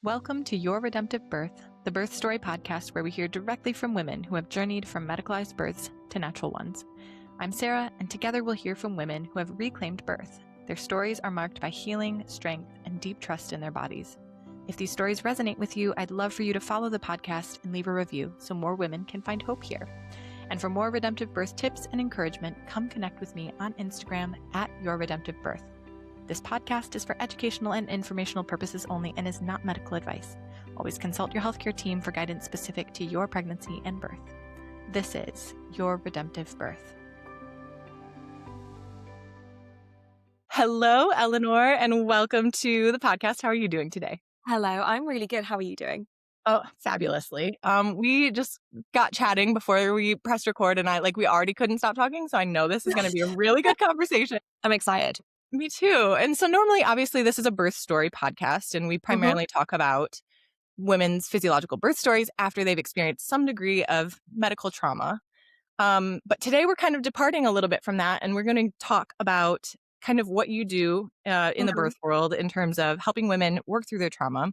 Welcome to Your Redemptive Birth, the birth story podcast where we hear directly from women who have journeyed from medicalized births to natural ones. I'm Sarah, and together we'll hear from women who have reclaimed birth. Their stories are marked by healing, strength, and deep trust in their bodies. If these stories resonate with you, I'd love for you to follow the podcast and leave a review so more women can find hope here. And for more redemptive birth tips and encouragement, come connect with me on Instagram at Your Redemptive Birth. This podcast is for educational and informational purposes only and is not medical advice. Always consult your healthcare team for guidance specific to your pregnancy and birth. This is Your Redemptive Birth. Hello, Eleanor, and welcome to the podcast. How are you doing today? Hello, I'm really good. How are you doing? Oh, fabulously. We just got chatting before we pressed record, and we already couldn't stop talking. So I know this is going to be a really good conversation. I'm excited. Me too. And so normally, obviously, this is a birth story podcast, and we primarily talk about women's physiological birth stories after they've experienced some degree of medical trauma. But today we're kind of departing a little bit from that, and we're going to talk about kind of what you do in the birth world in terms of helping women work through their trauma,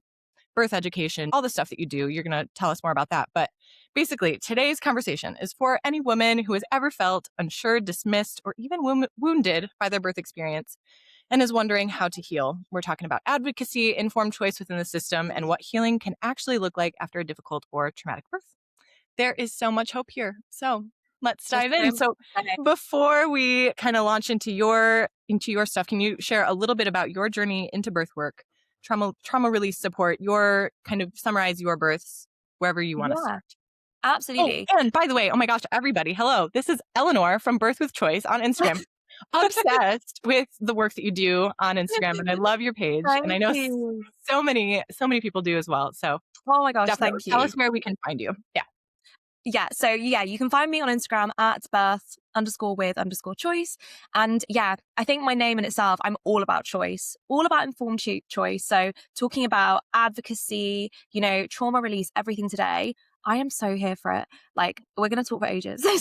birth education, all the stuff that you do. You're going to tell us more about that. But basically, today's conversation is for any woman who has ever felt unsure, dismissed, or even wounded by their birth experience and is wondering how to heal. We're talking about advocacy, informed choice within the system, and what healing can actually look like after a difficult or traumatic birth. There is so much hope here. So let's dive in. So before we kind of launch into your stuff, can you share a little bit about your journey into birth work, trauma release support, your kind of summarize your births wherever you want to start? Absolutely. Oh, and by the way, oh my gosh, everybody, hello. This is Eleanor from Birth with Choice on Instagram. Obsessed with the work that you do on Instagram, and I love your page. And I know so many people do as well. So oh my gosh, definitely. Thank you. Tell us where we can find you. So you can find me on Instagram at birth_with_choice. And I think my name in itself, I'm all about choice, all about informed choice. So talking about advocacy, trauma release, everything today. I am so here for it. Like, we're going to talk for ages. I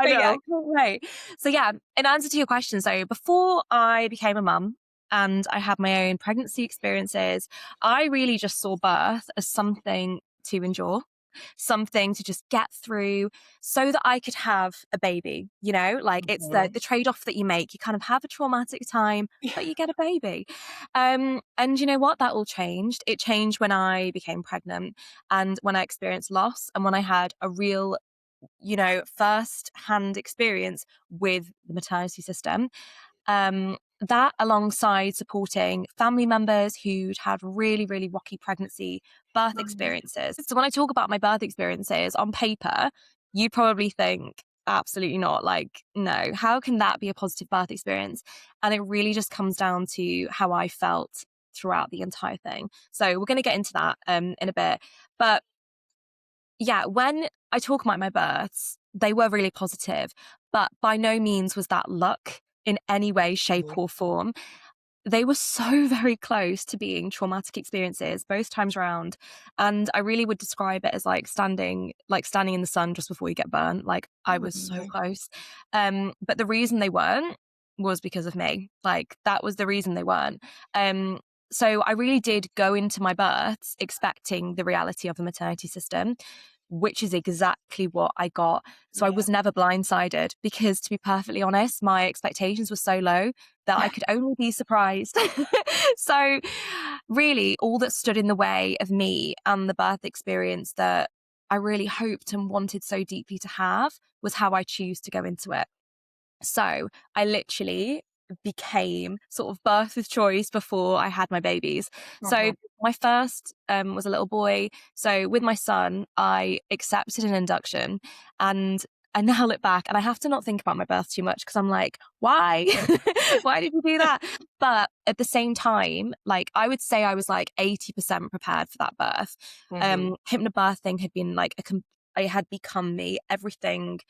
know. Right. So in answer to your question, so before I became a mum and I had my own pregnancy experiences, I really just saw birth as something to endure, something to just get through so that I could have a baby, it's the trade-off that you make. You kind of have a traumatic time, but you get a baby. And you know what? That all changed. It changed when I became pregnant and when I experienced loss and when I had a real, first-hand experience with the maternity system. That alongside supporting family members who'd had really, really rocky pregnancy birth experiences. So when I talk about my birth experiences on paper, you probably think, absolutely not. Like, no, how can that be a positive birth experience? And it really just comes down to how I felt throughout the entire thing. So we're going to get into that in a bit. But when I talk about my births, they were really positive, but by no means was that luck in any way, shape or form. They were so very close to being traumatic experiences both times around. And I really would describe it as like standing in the sun just before you get burnt. Like, I was so close. But the reason they weren't was because of me. Like, that was the reason they weren't. So I really did go into my births expecting the reality of the maternity system, which is exactly what I got. So I was never blindsided because, to be perfectly honest, my expectations were so low that I could only be surprised. So really, all that stood in the way of me and the birth experience that I really hoped and wanted so deeply to have was how I choose to go into it. So I literally became sort of birth with choice before I had my babies. So my first was a little boy. So with my son, I accepted an induction, and I now look back and I have to not think about my birth too much because I'm like, why? Why did you do that? But at the same time, like, I would say I was like 80% prepared for that birth. Hypnobirthing had been like it had become me. Everything.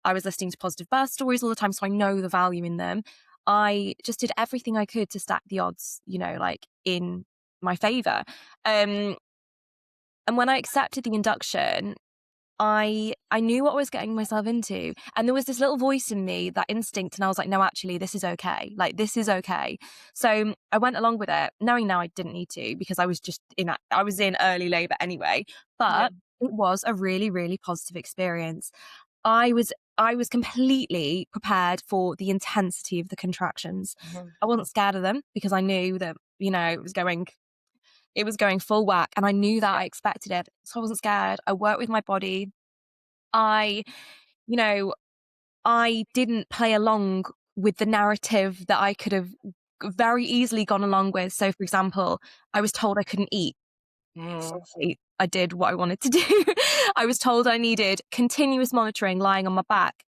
I was listening to positive birth stories all the time, so I know the value in them. I just did everything I could to stack the odds, in my favor. And when I accepted the induction, I knew what I was getting myself into. And there was this little voice in me, that instinct, and I was like, no, actually, this is okay. Like, this is okay. So I went along with it, knowing now I didn't need to, because I was just I was in early labor anyway. Yeah. But it was a really, really positive experience. I was completely prepared for the intensity of the contractions. Mhm. I wasn't scared of them because I knew that, it was going full whack, and I knew that Yeah. I expected it. So I wasn't scared. I worked with my body. I, you know, I didn't play along with the narrative that I could have very easily gone along with. So, for example, I was told I couldn't eat. So Mm. I did what I wanted to do. I was told I needed continuous monitoring lying on my back.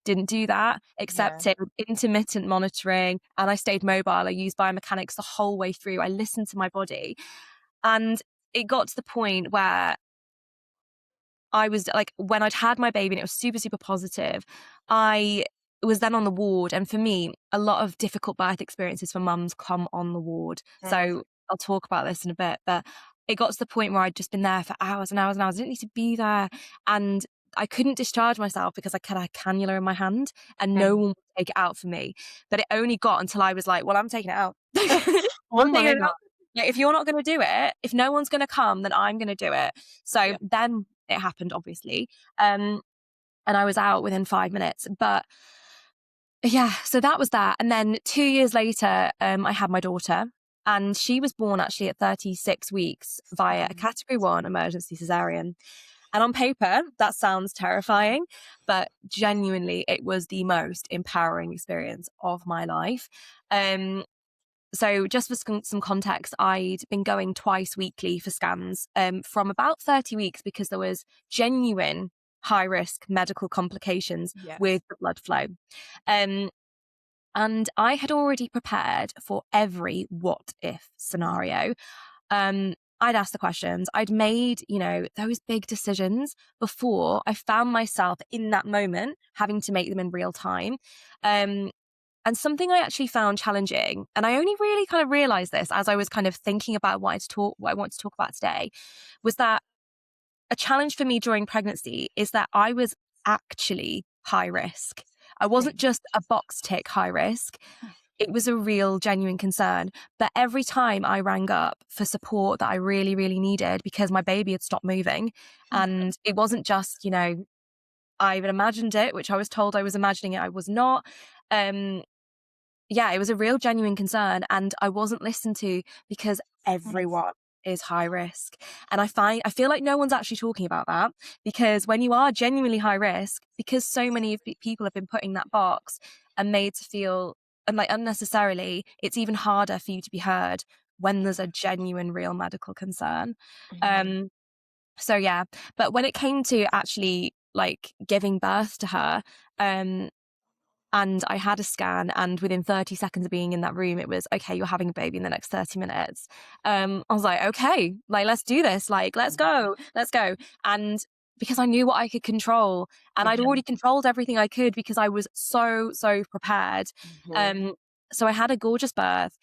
Didn't do that, Yeah. accepted intermittent monitoring, and I stayed mobile. I used biomechanics the whole way through. I listened to my body. And it got to the point where I was like, when I'd had my baby and it was super, super positive, I was then on the ward. And for me, a lot of difficult birth experiences for mums come on the ward. Mm. So I'll talk about this in a bit. But it got to the point where I'd just been there for hours and hours and hours. I didn't need to be there. And I couldn't discharge myself because I had a cannula in my hand and no Mm. one would take it out for me. But it only got until I was like, well, I'm taking it out. Oh I'm taking my it God. out. Like, if you're not going to do it, if no one's going to come, then I'm going to do it. So Yeah. then it happened, obviously. And I was out within 5 minutes. But yeah, so that was that. And then 2 years later, I had my daughter. And she was born actually at 36 weeks via a Mm. category 1 emergency cesarean. And on paper, that sounds terrifying, but genuinely, it was the most empowering experience of my life. So just for some context, I'd been going twice weekly for scans from about 30 weeks because there was genuine high risk medical complications Yes. with the blood flow. Um, and I had already prepared for every what if scenario. I'd asked the questions. I'd made, those big decisions before I found myself in that moment having to make them in real time. Um, and something I actually found challenging, and I only really kind of realized this as I was kind of thinking about what I want to talk about today, was that a challenge for me during pregnancy is that I was actually high risk. I wasn't just a box tick high risk. It was a real, genuine concern. But every time I rang up for support that I really, really needed because my baby had stopped moving, and it wasn't just, I had imagined it, which I was told I was imagining it. I was not. Um, yeah, it was a real genuine concern, and I wasn't listened to because everyone is high risk. And I feel like no one's actually talking about that, because when you are genuinely high risk, because so many of people have been put in that box and made to feel, and like unnecessarily, it's even harder for you to be heard when there's a genuine real medical concern. Mhm. Um so yeah, but when it came to actually like giving birth to her, um and I had a scan, and within 30 seconds of being in that room, it was, okay, you're having a baby in the next 30 minutes. I was like, okay, like, let's do this. Like, let's go, let's go. And because I knew what I could control, and I'd Mhm. already controlled everything I could because I was so, so prepared. Mhm. Um, so I had a gorgeous birth.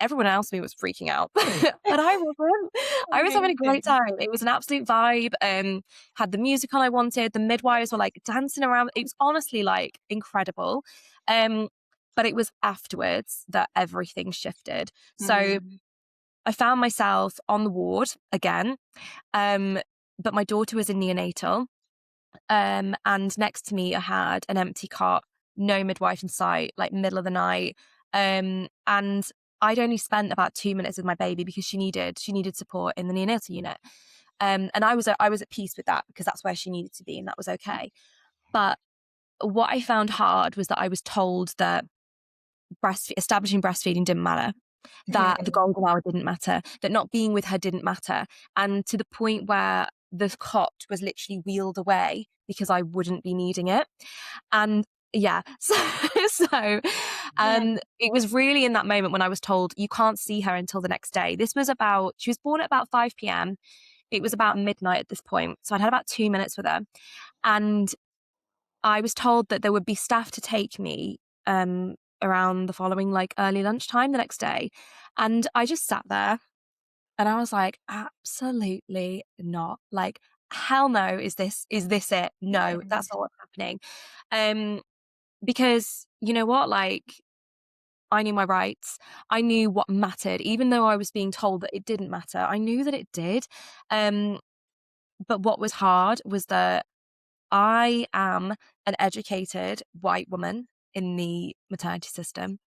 Everyone else me was freaking out, but I wasn't. I was having a great Amazing. time. It was an absolute vibe. Had the music on I wanted. The midwives were like dancing around. It was honestly like incredible. Um, but it was afterwards that everything shifted. So Mm. I found myself on the ward again. Um, but my daughter was in neonatal. And next to me, I had an empty cot, no midwife in sight, like middle of the night. And I'd only spent about 2 minutes with my baby because she needed support in the neonatal unit. And I was at peace with that because that's where she needed to be, and that was okay. But what I found hard was that I was told that establishing breastfeeding didn't matter, that the Mhm. golden hour didn't matter, that not being with her didn't matter, and to the point where the cot was literally wheeled away because I wouldn't be needing it. And yeah, so Yeah. it was really in that moment when I was told you can't see her until the next day. She was born at about 5 p.m. It was about midnight at this point. So I'd had about 2 minutes with her. And I was told that there would be staff to take me around the following like early lunchtime the next day. And I just sat there and I was like, absolutely not. Like, hell no, is this it? No, that's not what's happening. Because you know what? Like, I knew my rights. I knew what mattered, even though I was being told that it didn't matter. I knew that it did. Um, but what was hard was that I am an educated white woman in the maternity system.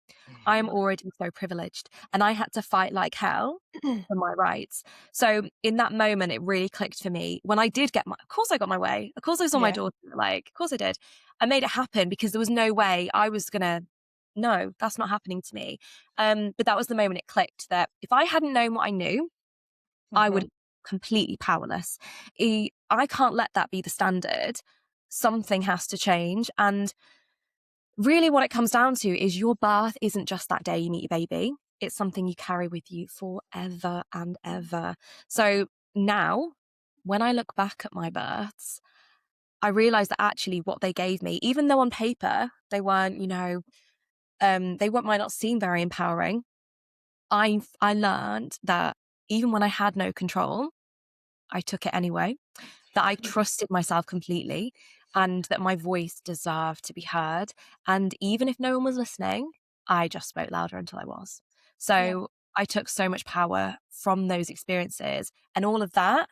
I am already so privileged, and I had to fight like hell for my rights. So in that moment, it really clicked for me. When I did get of course I got my way. Of course I saw my Yeah. daughter, like, of course I did. I made it happen because there was no way I was gonna, no, that's not happening to me. But that was the moment it clicked that if I hadn't known what I knew, I Hmm. would completely powerless. I can't let that be the standard. Something has to change. And really, what it comes down to is your birth isn't just that day you meet your baby, it's something you carry with you forever and ever. So now, when I look back at my births, I realize that actually what they gave me, even though on paper they weren't, might not seem very empowering, I learned that even when I had no control, I took it anyway, that I trusted myself completely and that my voice deserved to be heard. And even if no one was listening, I just spoke louder until I was. Yeah. So I took so much power from those experiences, and all of that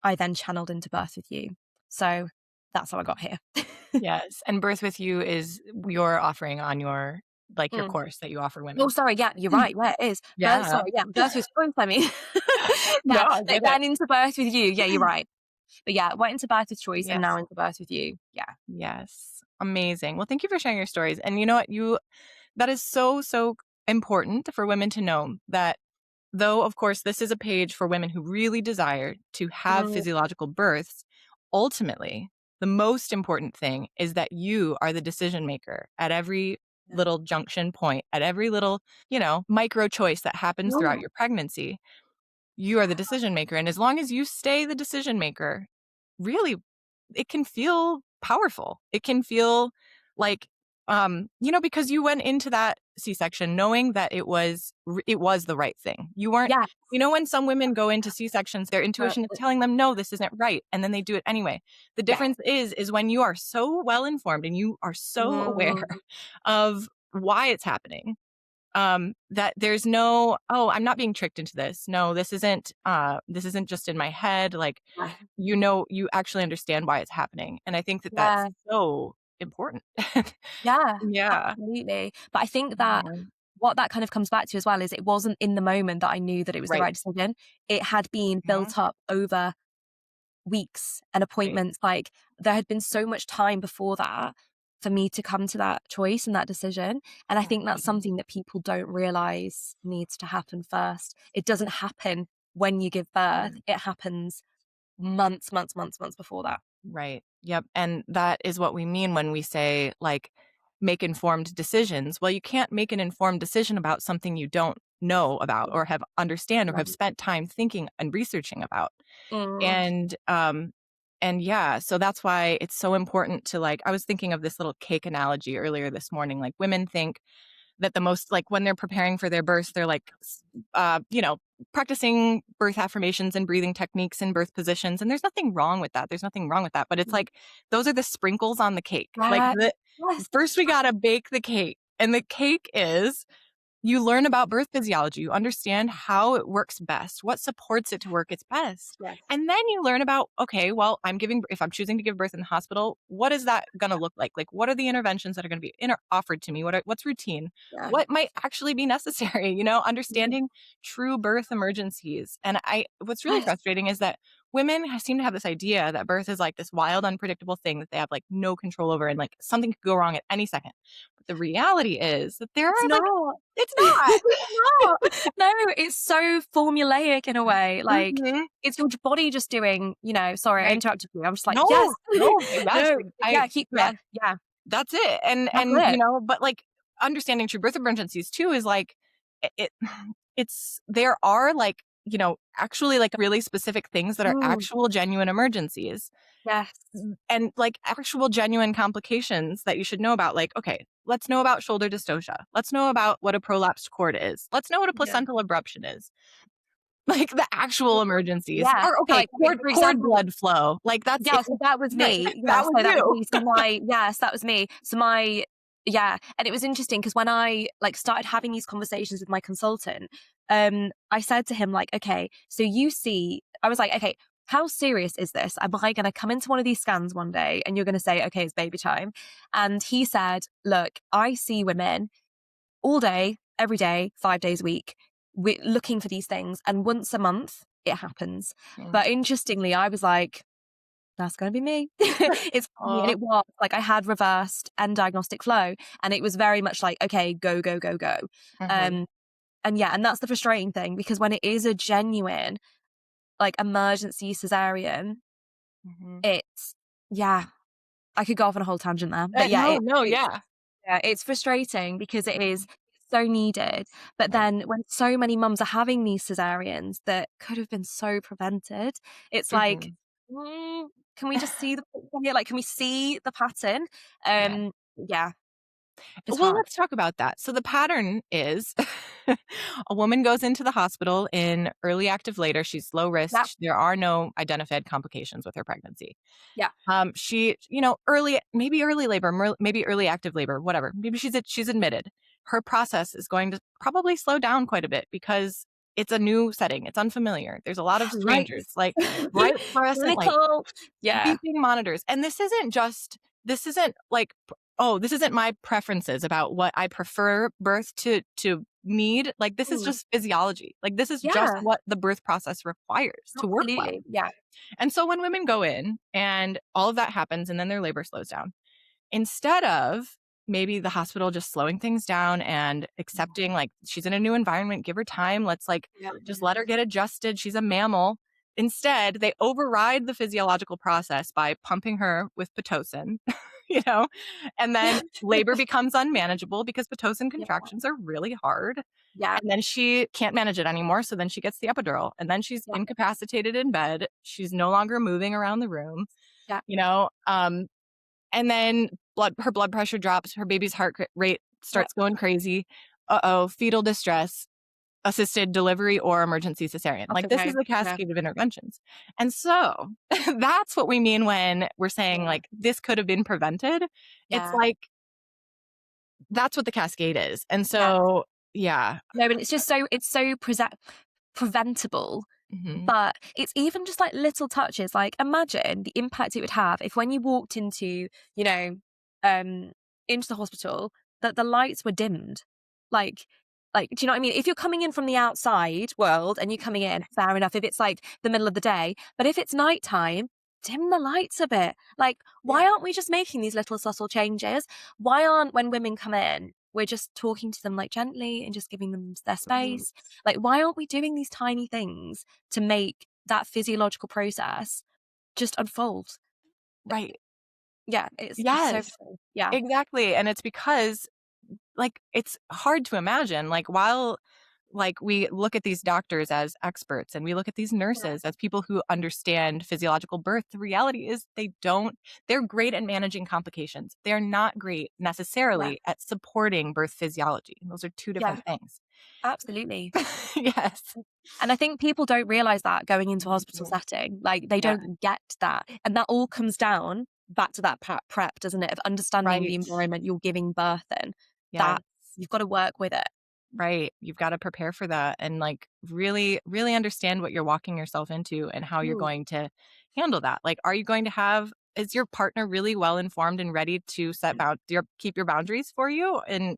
I then channeled into Birth With You. So that's how I got here. Yes. And Birth With You is your offering on your like your Mm. course that you offer Oh, women. sorry. Yeah, you're right. Yeah, it is. Yeah. Birth with Twins, I mean. No, Yeah, I but get it. then into Birth With You. Yeah, you're right. But yeah, went into Birth with Choice and now Yes. into Birth With You. Yeah. Yes. Amazing. Well, thank you for sharing your stories. And you know what? That is so, so important for women to know that though, of course, this is a page for women who really desire to have Mm, physiological births, ultimately, the most important thing is that you are the decision maker at every yeah. little junction point, at every little, micro choice that happens throughout Mm, your pregnancy. You are the decision maker. And as long as you stay the decision maker, really, it can feel powerful. It can feel like, because you went into that C-section knowing that it was the right thing. You weren't, yeah. when some women go into C-sections, their intuition is telling them, no, this isn't right. And then they do it anyway. The Yeah. difference is when you are so well informed and you are so aware Mm, of why it's happening, that there's no, oh, I'm not being tricked into this. No, this isn't just in my head. Like, yeah. you actually understand why it's happening. And I think that that's Yeah. so important. Yeah. Yeah. Absolutely. But I think that Yeah. what that kind of comes back to as well is it wasn't in the moment that I knew that it was the Right. right decision. It had been Mhm. built up over weeks and Right. appointments. Like, there had been so much time before that for me to come to that choice and that decision. And I think that's Mhm. something that people don't realize needs to happen first. It doesn't happen when you give birth, Right. it happens months, months, months, months before that. Right. Yep. And that is what we mean when we say, like, make informed decisions. Well, you can't make an informed decision about something you don't know about or have understand or have Right. spent time thinking and researching about. Mm, And yeah, so that's why it's so important to, like, I was thinking of this little cake analogy earlier this morning. Like, women think that the most, like, when they're preparing for their births, they're like practicing birth affirmations and breathing techniques and birth positions, and there's nothing wrong with that. There's nothing wrong with that, but it's mm. like those are the sprinkles on the cake. Like, Yeah. the Yes. first we got to bake the cake, and the cake is you learn about birth physiology. You understand how it works best, what supports it to work its best. Yes. And then you learn about, okay, well, if I'm choosing to give birth in the hospital, what is that going to look like? Like, what are the interventions that are going to be offered to me? What's routine? Yeah. What might actually be necessary? Mm. Understanding true birth emergencies. And what's really Yes. frustrating is that women seem to have this idea that birth is like this wild, unpredictable thing that they have like no control over and like something could go wrong at any second. But the reality is that there It's are like, not. it's not. It's not. No, it's so formulaic in a way. Like, Mhm. it's your body just doing, sorry, I Right. interrupted you. I'm just like, yes. No, no, yes, No, I yeah, keep yeah, going. Yeah, that's it. And that's and it. but like understanding true birth emergencies too is like it it's there are like, actually like really specific things that are Mm, actual genuine emergencies yes. and like actual genuine complications that you should know about. Like, okay, let's know about shoulder dystocia. Let's know about what a prolapsed cord is. Let's know what a Yeah. placental abruption is. like the actual emergencies. Yeah. Or So, okay, like, for cord example, blood flow. Like that's yeah, it. so that was Right. me. Yeah, That so was that was you. me. Yes, that was me. Yeah, and it was interesting because when I, like, started having these conversations with my consultant, I said to him, like, "Okay, so I was like, "Okay, how serious is this? Am I gonna come into one of these scans one day and you're gonna say, 'Okay, it's baby time?'" And he said, "Look, I see women all day, every day, 5 days a week. We're looking for these things, and once a month, it happens." Mm. But interestingly, I was like, "That's gonna be me." It's funny, and Aw. it was, like, I had reversed end diagnostic flow, and it was very much like, "Okay, go, go, go, go." Mhm. Um, and yeah, and that's the frustrating thing because when it is a genuine, like, emergency cesarean, Mhm. it's yeah, I could go off on a whole tangent there, but yeah, No, no, yeah. it's frustrating because it is Mhm. so needed. But Right. then when so many mums are having these cesareans that could have been so prevented, it's like, Mhm. mm, can we just see the picture here? Like, can we see the pattern? Yeah. Yeah, it's Well, hard. let's talk about that. So the pattern is a woman goes into the hospital in early active labor. She's low Yeah, risk. There are no identified complications with her pregnancy. yeah, She, maybe early labor, maybe early active labor, whatever. Maybe she's admitted. Her process is going to probably slow down quite a bit because it's a new setting. It's unfamiliar. There's a lot of strangers, lights, like bright fluorescent lights, clinical. Yeah, beeping monitors. And this isn't like, oh, this isn't my preferences about what I prefer birth to need. Like this is mm, just physiology. Like this is just yeah, what the birth process requires to work well. absolutely. Yeah, And so when women go in and all of that happens and then their labor slows down, instead of maybe the hospital just slowing things down and accepting, like, she's in a new environment, give her time, let's like yeah, just let her get adjusted, she's a mammal. Instead, they override the physiological process by pumping her with pitocin, you know, and then labor becomes unmanageable because pitocin yeah, contractions are really hard. yeah, And then she can't manage it anymore. So then she gets the epidural and then she's yeah, incapacitated in bed. She's no longer moving around the room, yeah, you know, and then her blood pressure drops, her baby's rate yeah. starts going crazy. Uh-oh, fetal distress, assisted delivery, or emergency cesarean. That's Like this is okay. the Yeah, cascade of interventions. And so that's what we mean when we're saying yeah, like this could have been prevented. It's yeah, like that's what the cascade is. And yeah. so, yeah. No, and it's so preventable, Mhm. but it's even just like little touches. Like, imagine the impact it would have if when you walked you know, um, into the hospital, that the lights were dimmed. Like, do you know what I mean? If you're coming in from the outside world and you're coming in, fair enough. If it's like the middle of the day, but if it's nighttime, dim the lights a bit. Like, why Yeah. aren't we just making these little subtle changes? Why aren't when women come in, we're just talking to them like gently and just giving them their Mhm. space? Like, why aren't we doing these tiny things to make that physiological process just unfold? Right. Yeah, it's so Yes. frustrating. Yeah, Exactly. And it's because like it's hard to imagine like while like we look at these doctors as experts and we look at these yeah, nurses as people who understand physiological birth, the reality is they're great at managing complications, they're not great yeah, necessarily at supporting birth physiology. Those are two yeah, different things. absolutely. Yes. And I think people don't realize that going into a hospital Mhm. setting, like they Yeah. don't get that. And that all comes down back to that prep, doesn't it? Of understanding the Right. environment you're giving birth in, Yes. that you've got to work with it. Right. You've got to prepare for that and like really, really understand what you're walking yourself into and how you're Mm, going to handle that. Like, are you going to is your partner really well informed and ready to keep your boundaries for you? And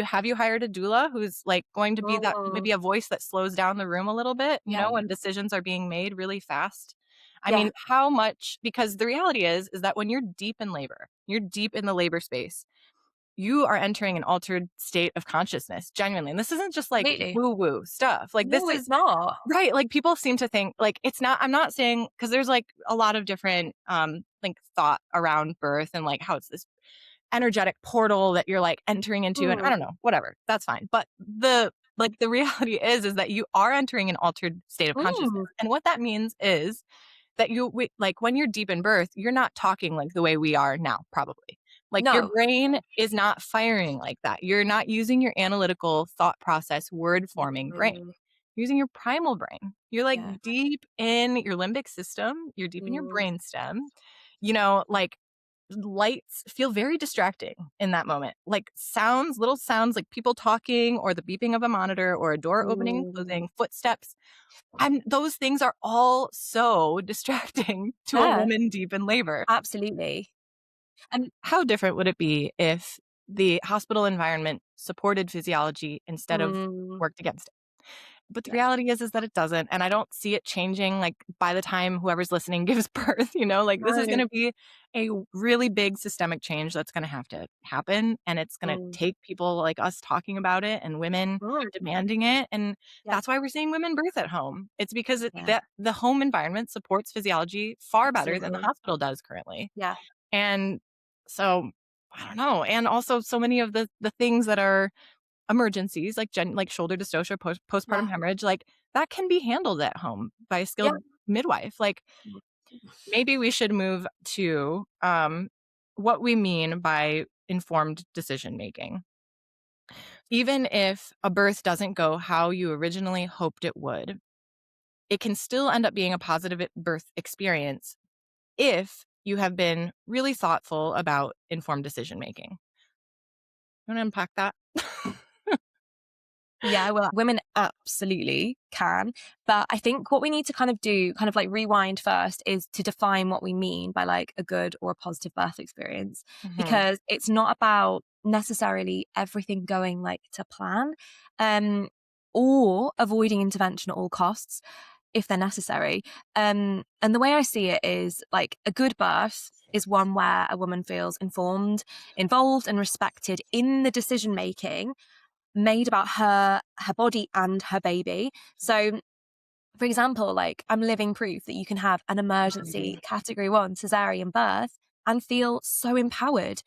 have you hired a doula who's like going to be that mm, maybe a voice that slows down the room a little bit, yeah, when decisions are being made really fast? I yeah, mean, how much, because the reality is that when you're deep in labor, you're deep in the labor space, you are entering an altered state of consciousness, genuinely. And this isn't just like completely. woo woo stuff. Like this No, is it's not. right. Like people seem to think like it's not, I'm not saying, because there's like a lot of different like thought around birth and like how it's this energetic portal that you're like entering into. And I Mm, don't know, whatever, that's fine. But the reality is that you are entering an altered state of consciousness. mm, And what that means is that like when you're deep in birth, you're not talking like the way we are now, probably. Like your no. brain is not firing like that. You're not using your analytical thought process, word forming brain. Mm, You're using your primal brain. You're like Yeah. deep in your limbic system. You're deep in your Mm, brainstem. Like lights feel very distracting in that moment. Like little sounds like people talking or the beeping of a monitor or a door opening, mm. closing, footsteps. And those things are all so distracting to a Yeah, woman deep in labor. absolutely. And How different would it be if the hospital environment supported physiology instead of mm, worked against it? But the yeah, reality is that it doesn't, and I don't see it changing, like, by the time whoever's listening gives birth, like, this is no. gonna be a really big systemic change that's gonna have to happen, and it's gonna Mm, take people like us talking about it and women mm, demanding it, and yeah, that's why we're seeing women birth at home. It's because yeah, the home environment supports physiology far better than the absolutely. hospital does currently. Yeah, And so, I don't know, and also so many of the things that are emergencies, like shoulder dystocia, yeah, postpartum hemorrhage, like, that can be handled at home by a yeah. skilled midwife. Like, maybe we should move to, what we mean by informed decision making. Even if a birth doesn't go how you originally hoped it would, it can still end up being a positive birth experience if you have been really thoughtful about informed decision making. You wanna unpack that? Yeah, well, women absolutely can. But I think what we need to kind of do, kind of like rewind first, is to define what we mean by like a good or a positive birth experience. Mhm, Because it's not about necessarily everything going like to plan, um, or avoiding intervention at all costs if they're necessary. And the way I see it is like a good birth is one where a woman feels informed, involved, and respected in the decision making made about her body and her baby. So, for example, like I'm living proof that you can have an emergency mhm, category 1 cesarean birth and feel so empowered,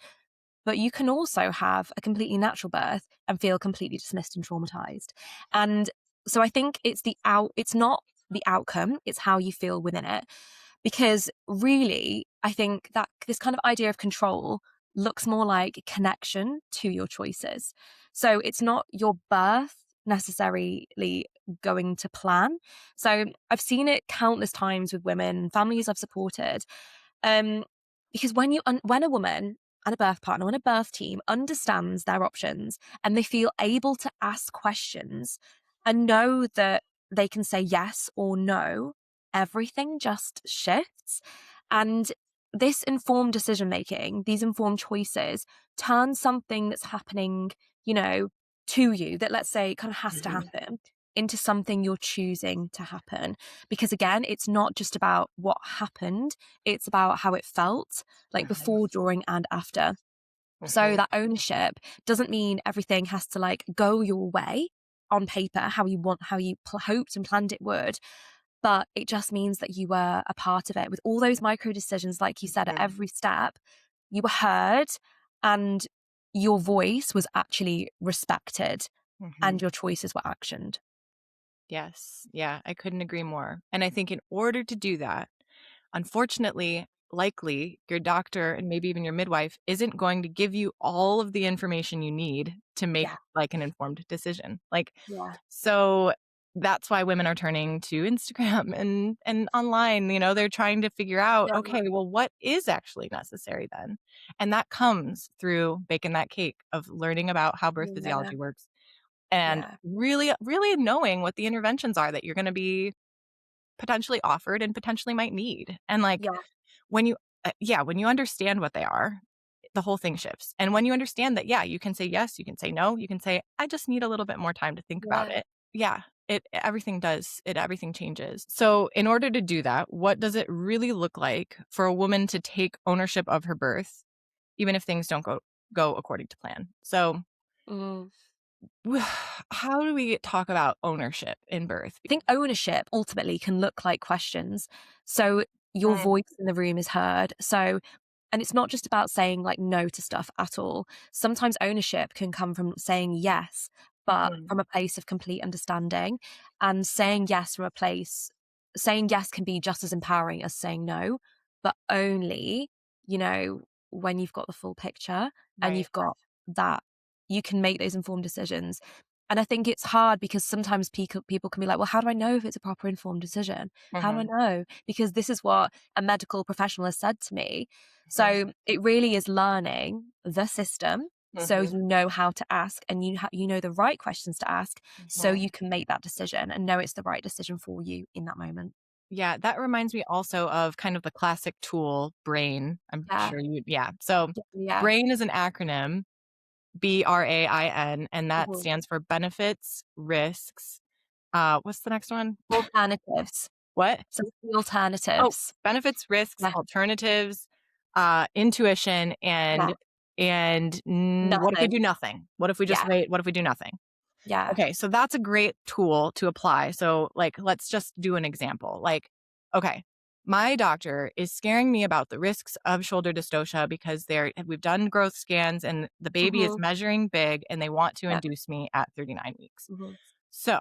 but you can also have a completely natural birth and feel completely dismissed and traumatized. And so I think it's not the outcome, it's how you feel within it. Because really, I think that this kind of idea of control looks more like connection to your choices. So it's not your birth necessarily going to plan. So I've seen it countless times with women, families I've supported. Um, because when a woman and a birth partner and a birth team understands their options and they feel able to ask questions and know that they can say yes or no, everything just shifts. And this informed decision making, these informed choices, turn something that's happening, you know, to you that let's say kind of has to mhm, happen into something you're choosing to happen. Because again, it's not just about what happened, it's about how it felt, like mhm, before, during, and after. So mhm, that ownership doesn't mean everything has to like go your way on paper, how you want, how you hoped and planned it would. But it just means that you were a part of it with all those micro decisions, like you said, at mhm, every step, you were heard and your voice was actually respected and mhm. your choices were actioned. Yes. Yeah, I couldn't agree more. And I think in order to do that, unfortunately, likely your doctor and maybe even your midwife isn't going to give you all of the information you need to make Yeah. like an informed decision. Like, Yeah. so that's why women are turning to Instagram and online, they're trying to figure out, Yeah. okay, well, what is actually necessary then? And that comes through baking that cake of learning about how birth Yeah. physiology works and Yeah. really, really knowing what the interventions are that you're going to be potentially offered and potentially might need. And like Yeah. when you, when you understand what they are, the whole thing shifts. And when you understand that, yeah, you can say yes, you can say no, you can say, I just need a little bit more time to think about Yeah. it. Yeah, everything changes. So, in order to do that, what does it really look like for a woman to take ownership of her birth, even if things don't go according to plan? So, Mm. how do we talk about ownership in birth? I think ownership ultimately can look like questions. So your Mm, voice in the room is heard. So, and it's not just about saying like no to stuff at all. Sometimes ownership can come from saying yes, but mhm, from a place of complete understanding. And saying yes can be just as empowering as saying no, but only, you know, when you've got the full picture and right. you've got that, you can make those informed decisions. And I think it's hard because sometimes people can be like, well, how do I know if it's a proper informed decision? How do I Mhm. know? Because this is what a medical professional has said to me. Mhm. So it really is learning the system so Mhm. you know how to ask, and you know the right questions to ask so Mhm. you can make that decision and know it's the right decision for you in that moment. Yeah, that reminds me also of kind of the classic tool, BRAIN. I'm Yeah. sure yeah. So Yeah. BRAIN is an acronym, BRAIN, and that Mhm. stands for benefits, risks. What's the next one? Alternatives. What? So the Oh, alternatives. benefits, risks, Yeah. alternatives, intuition, Yeah. and what if we Nothing. do nothing? What if we just Yeah. wait? What if we do nothing? Yeah. Okay, so that's a great tool to apply. So, like, let's just do an example. Like, okay, my doctor is scaring me about the risks of shoulder dystocia because we've done growth scans and the baby is Mhm. measuring big and they want to Yeah. induce me at 39 weeks. Mhm. So,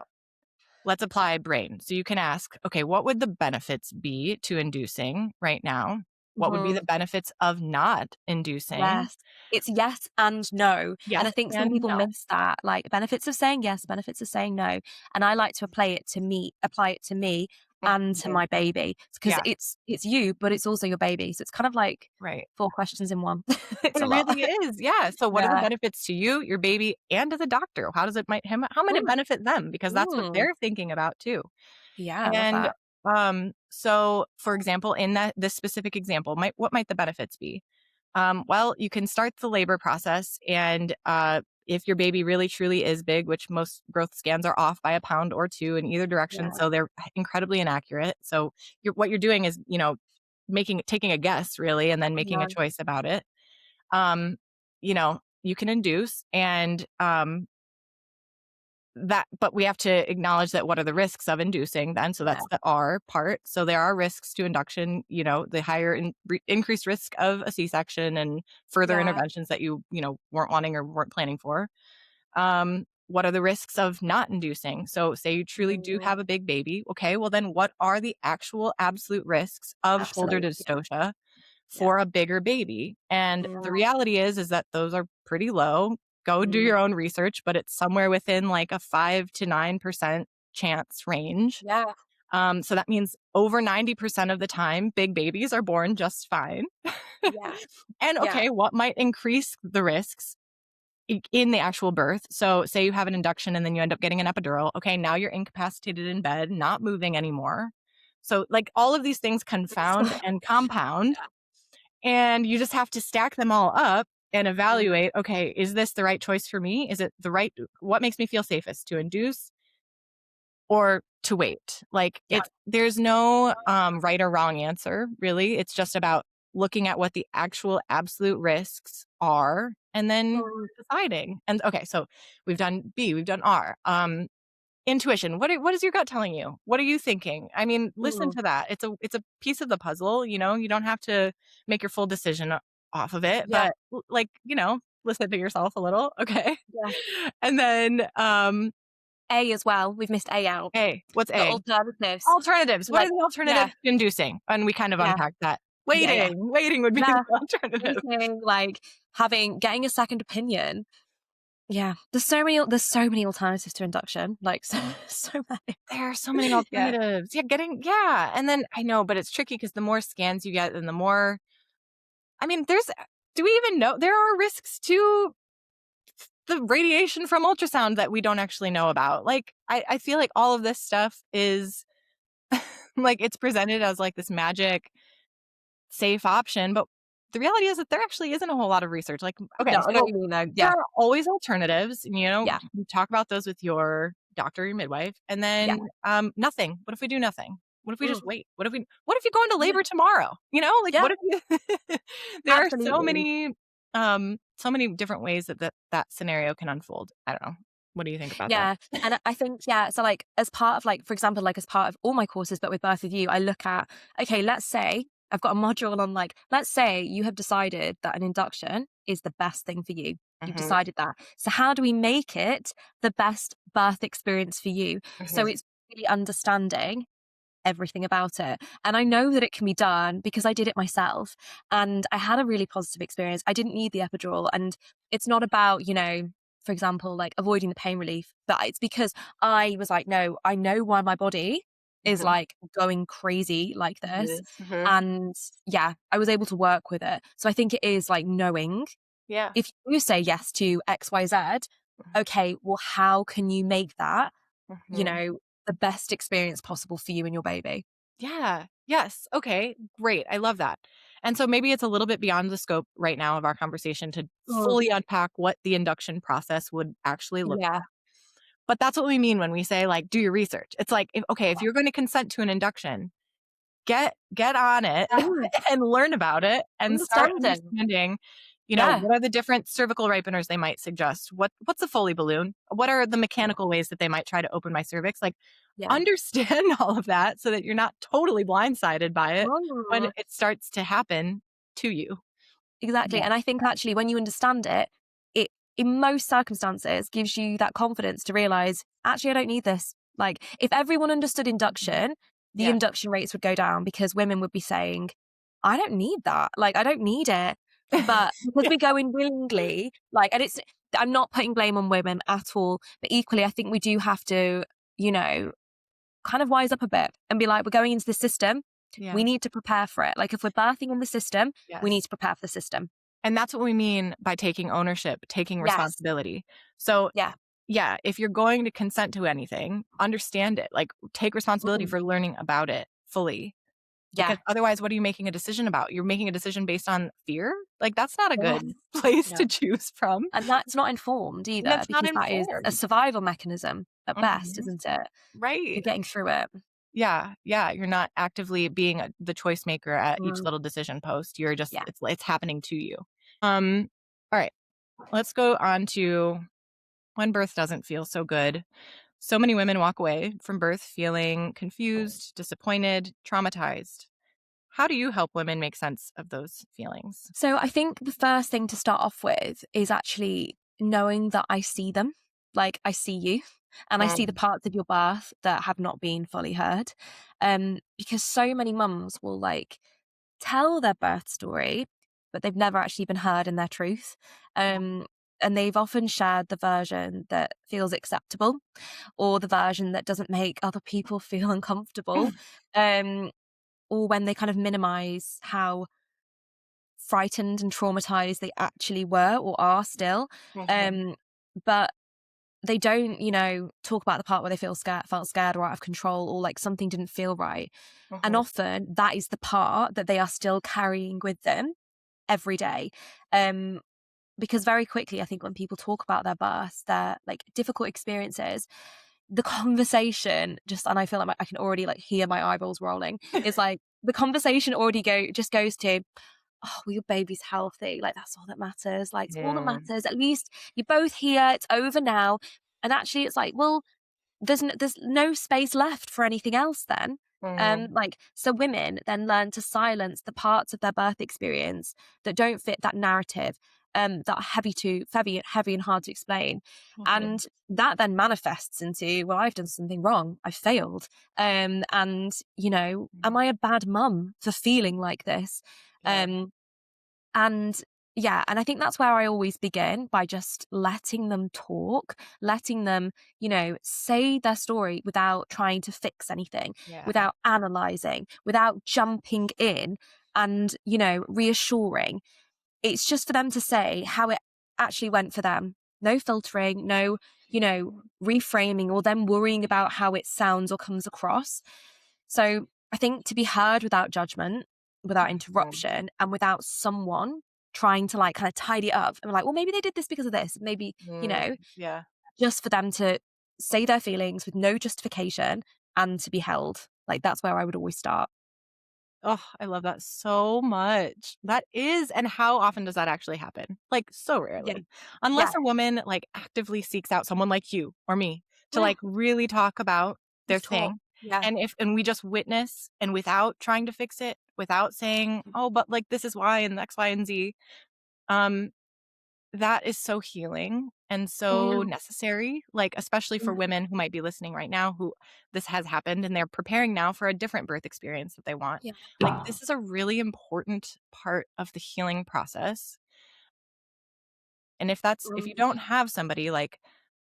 let's apply brain. So you can ask, okay, what would the benefits be to inducing right now? What would be the Mhm. benefits of not inducing? Yes. It's yes and no. And Yes I think some and people no. miss that, like benefits of saying yes, benefits of saying no. And I like to apply it to me and to Mhm. my baby because Yeah, it's you, but it's also your baby. So it's kind of like right. four questions in one. It's It a lot. really is, yeah. So what are the Yeah. benefits to you, your baby, and to the doctor? How might it Mm. benefit them? Because that's what Mm. they're thinking about too. Yeah, I love And, that. so, for example, in this specific example, what might the benefits be? Well, you can start the labor process, and, if your baby really truly is big, which most growth scans are off by a pound or 2 in either direction, Yeah. so they're incredibly inaccurate. So what you're doing is, taking a guess really, and then making a Yeah. choice about it. Um, you can induce and, but we have to acknowledge that what are the risks of inducing then? So Yeah. that's the R part. So there are risks to induction, the higher increased risk of a C-section and further Yeah. interventions that weren't wanting or weren't planning for. What are the risks of not inducing? So say you truly do Mm. have a big baby. Okay, well then what are the actual absolute risks of shoulder Absolutely. Yeah. dystocia Yeah. for a bigger baby? And Mm. the reality is that those are pretty low. Go do Mm. your own research, but it's somewhere within like a 5 to 9% chance range. Yeah. So that means over 90% of the time, big babies are born just fine. Yeah. And Yeah. okay, what might increase the risks in the actual birth? So, say you have an induction and then you end up getting an epidural. Okay, now you're incapacitated in bed, not moving anymore. So, like, all of these things confound and compound, Yeah. and you just have to stack them all up and Mm. evaluate, okay, is this the right choice for me? Is it what makes me feel safest, to induce or to wait? Like, Yeah. there's no right or wrong answer, really. It's just about looking at what the actual absolute risks are and then Mm. deciding. And okay, so we've done B, we've done R. Intuition. What is your gut telling you? What are you thinking? I mean, listen Mm. to that. It's a piece of the puzzle, you don't have to make your full decision off of it, Yeah. but like, listen to yourself a little, okay? Yeah. And then A as well. We've missed A out. A, what's The A? alternatives. Alternatives. So What are like, the yeah, alternatives to inducing? And we kind of yeah, unpacked that. yeah, yeah, Waiting would be the yeah. alternative. Waiting, like getting a second opinion. Yeah, there's so many alternatives to induction. Like so many. There are so many Yeah, alternatives. Yeah, and then I know, but it's tricky because the more scans you get and the more I mean, do we even know there are risks to the radiation from ultrasound that we don't actually know about? Like, I feel like all of this stuff is like it's presented as like this magic safe option, but the reality is that there actually isn't a whole lot of research. Like, okay, no, I know so what you mean though. there Yeah, are always alternatives, yeah, you talk about those with your doctor, your midwife, and yeah, then nothing. What if we do nothing? What if we just mm, wait? What if you go into yeah, labor tomorrow? Like yeah, what if you there are absolutely. so many different ways that scenario can unfold. I don't know. What do you think about that? Yeah. And I think, yeah, so like as part of like, for example, like as part of all my courses, but with Birth With You, I look at, okay, let's say I've got a module on like, let's say you have decided that an induction is the best thing for you. You've Mhm, decided that. So how do we make it the best birth experience for you? So mhm, it's really understanding everything about it. And I know that it can be done because I did it myself and I had a really positive experience. I didn't need the epidural. And it's not about, for example, like avoiding the pain relief, but it's because I was like, no, I know why my body is Mhm. like going crazy like this. Yes. Mhm. And yeah, I was able to work with it. So I think it is like knowing Yeah. if you say yes to XYZ, okay, well, how can you make that, Mhm. the best experience possible for you and your baby? Yeah. Yes. Okay. Great. I love that. And so maybe it's a little bit beyond the scope right now of our conversation to Mm, fully unpack what the induction process would actually look yeah. like. But that's what we mean when we say like do your research. It's like if you're going to consent to an induction, get on it Yeah. and learn about it and start Understanding. understanding, Yeah. what are the different cervical ripeners they might suggest? What's a Foley balloon? What are the mechanical ways that they might try to open my cervix? Like Yeah. understand all of that so that you're not totally blindsided by it when Mm. it starts to happen to you. Exactly, Yeah. and I think actually when you understand it, it in most circumstances gives you that confidence to realize, actually, I don't need this. Like, if everyone understood induction, the Yeah. induction rates would go down because women would be saying, I don't need that. Like, I don't need it. But because Yeah. we go in willingly, like, and I'm not putting blame on women at all, but equally, I think we do have to, you know, kind of wise up a bit and be like, we're going into the system. We Yeah. need to prepare for it. Like, if we're birthing in the system, we need Yes. to prepare for the system. And that's what we mean by taking ownership, taking Yes. responsibility. So, Yeah. yeah, if you're going to consent to anything, understand it. Like, take responsibility Mm. for learning about it fully. Yeah. Because otherwise, what are you making a decision about? You're making a decision based on fear? Like, that's not a Yeah. good place Yeah. to choose from. And that's not informed And either that's not because that is a informed. survival mechanism at best, Mhm. isn't it? You're Right. getting through it. Yeah. Yeah. You're not actively being the choice maker at each Mm. little decision post. You're just, Yeah. it's happening to you. Um, all right. Let's go on to when birth doesn't feel so good. So many women walk away from birth feeling confused, disappointed, traumatized. How do you help women make sense of those feelings? So I think the first thing to start off with is actually knowing that I see them. Like I see you and I see the Mm, parts of your birth that have not been fully heard. Because so many mums will like tell their birth story, but they've never actually been heard in their truth. Um, and they've often shared the version that feels acceptable or the version that doesn't make other people feel uncomfortable. Um, or when they kind of minimize how frightened and traumatized they actually were or are still. mhm, Um, but they don't, talk about the part where they felt scared or out of control or like something didn't feel right. And mhm, often that is the part that they are still carrying with them every day. Um, because very quickly, I think when people talk about their births, their like difficult experiences, the conversation just, and I feel like I can already like hear my eyeballs rolling. It's like the conversation already just goes to, oh, well, your baby's healthy. Like, that's all that matters. Like, it's all that mm, matters. At least you're both here. It's over now. And actually, it's like, well, there's no space left for anything else then. mm, Like, so women then learn to silence the parts of their birth experience that don't fit that narrative, that are heavy and hard to explain. mhm, And that then manifests into, well, I've done something wrong. I failed. And, am mm, I a bad mum for feeling like this? yeah, And yeah, and I think that's where I always begin by just letting them talk, letting them, say their story without trying to fix anything, yeah, without analyzing, without jumping in and, reassuring. It's just for them to say how it actually went for them. No filtering, no, reframing or them worrying about how it sounds or comes across. So I think to be heard without judgment, without mm, interruption, and without someone trying to like kind of tidy up and be like, well, maybe they did this because of this. Maybe, yeah. just for them to say their feelings with no justification and to be held. Like that's where I would always start. Oh, I love that so much. That is, and how often does that actually happen? Like, so Yeah. rarely. Unless Yeah. a woman, like, actively seeks out someone like you or me to, Yeah. like, really talk about their Just talk. thing. Yeah. And we just witness and without trying to fix it, without saying, "Oh, but, like, this is why and X, Y, and Z," um, that is so healing and so Yeah. necessary, like, especially for Yeah. women who might be listening right now who this has happened and they're preparing now for a different birth experience that they want. Yeah. Like, this is a really important part of the healing process. And if you Mm. don't have somebody like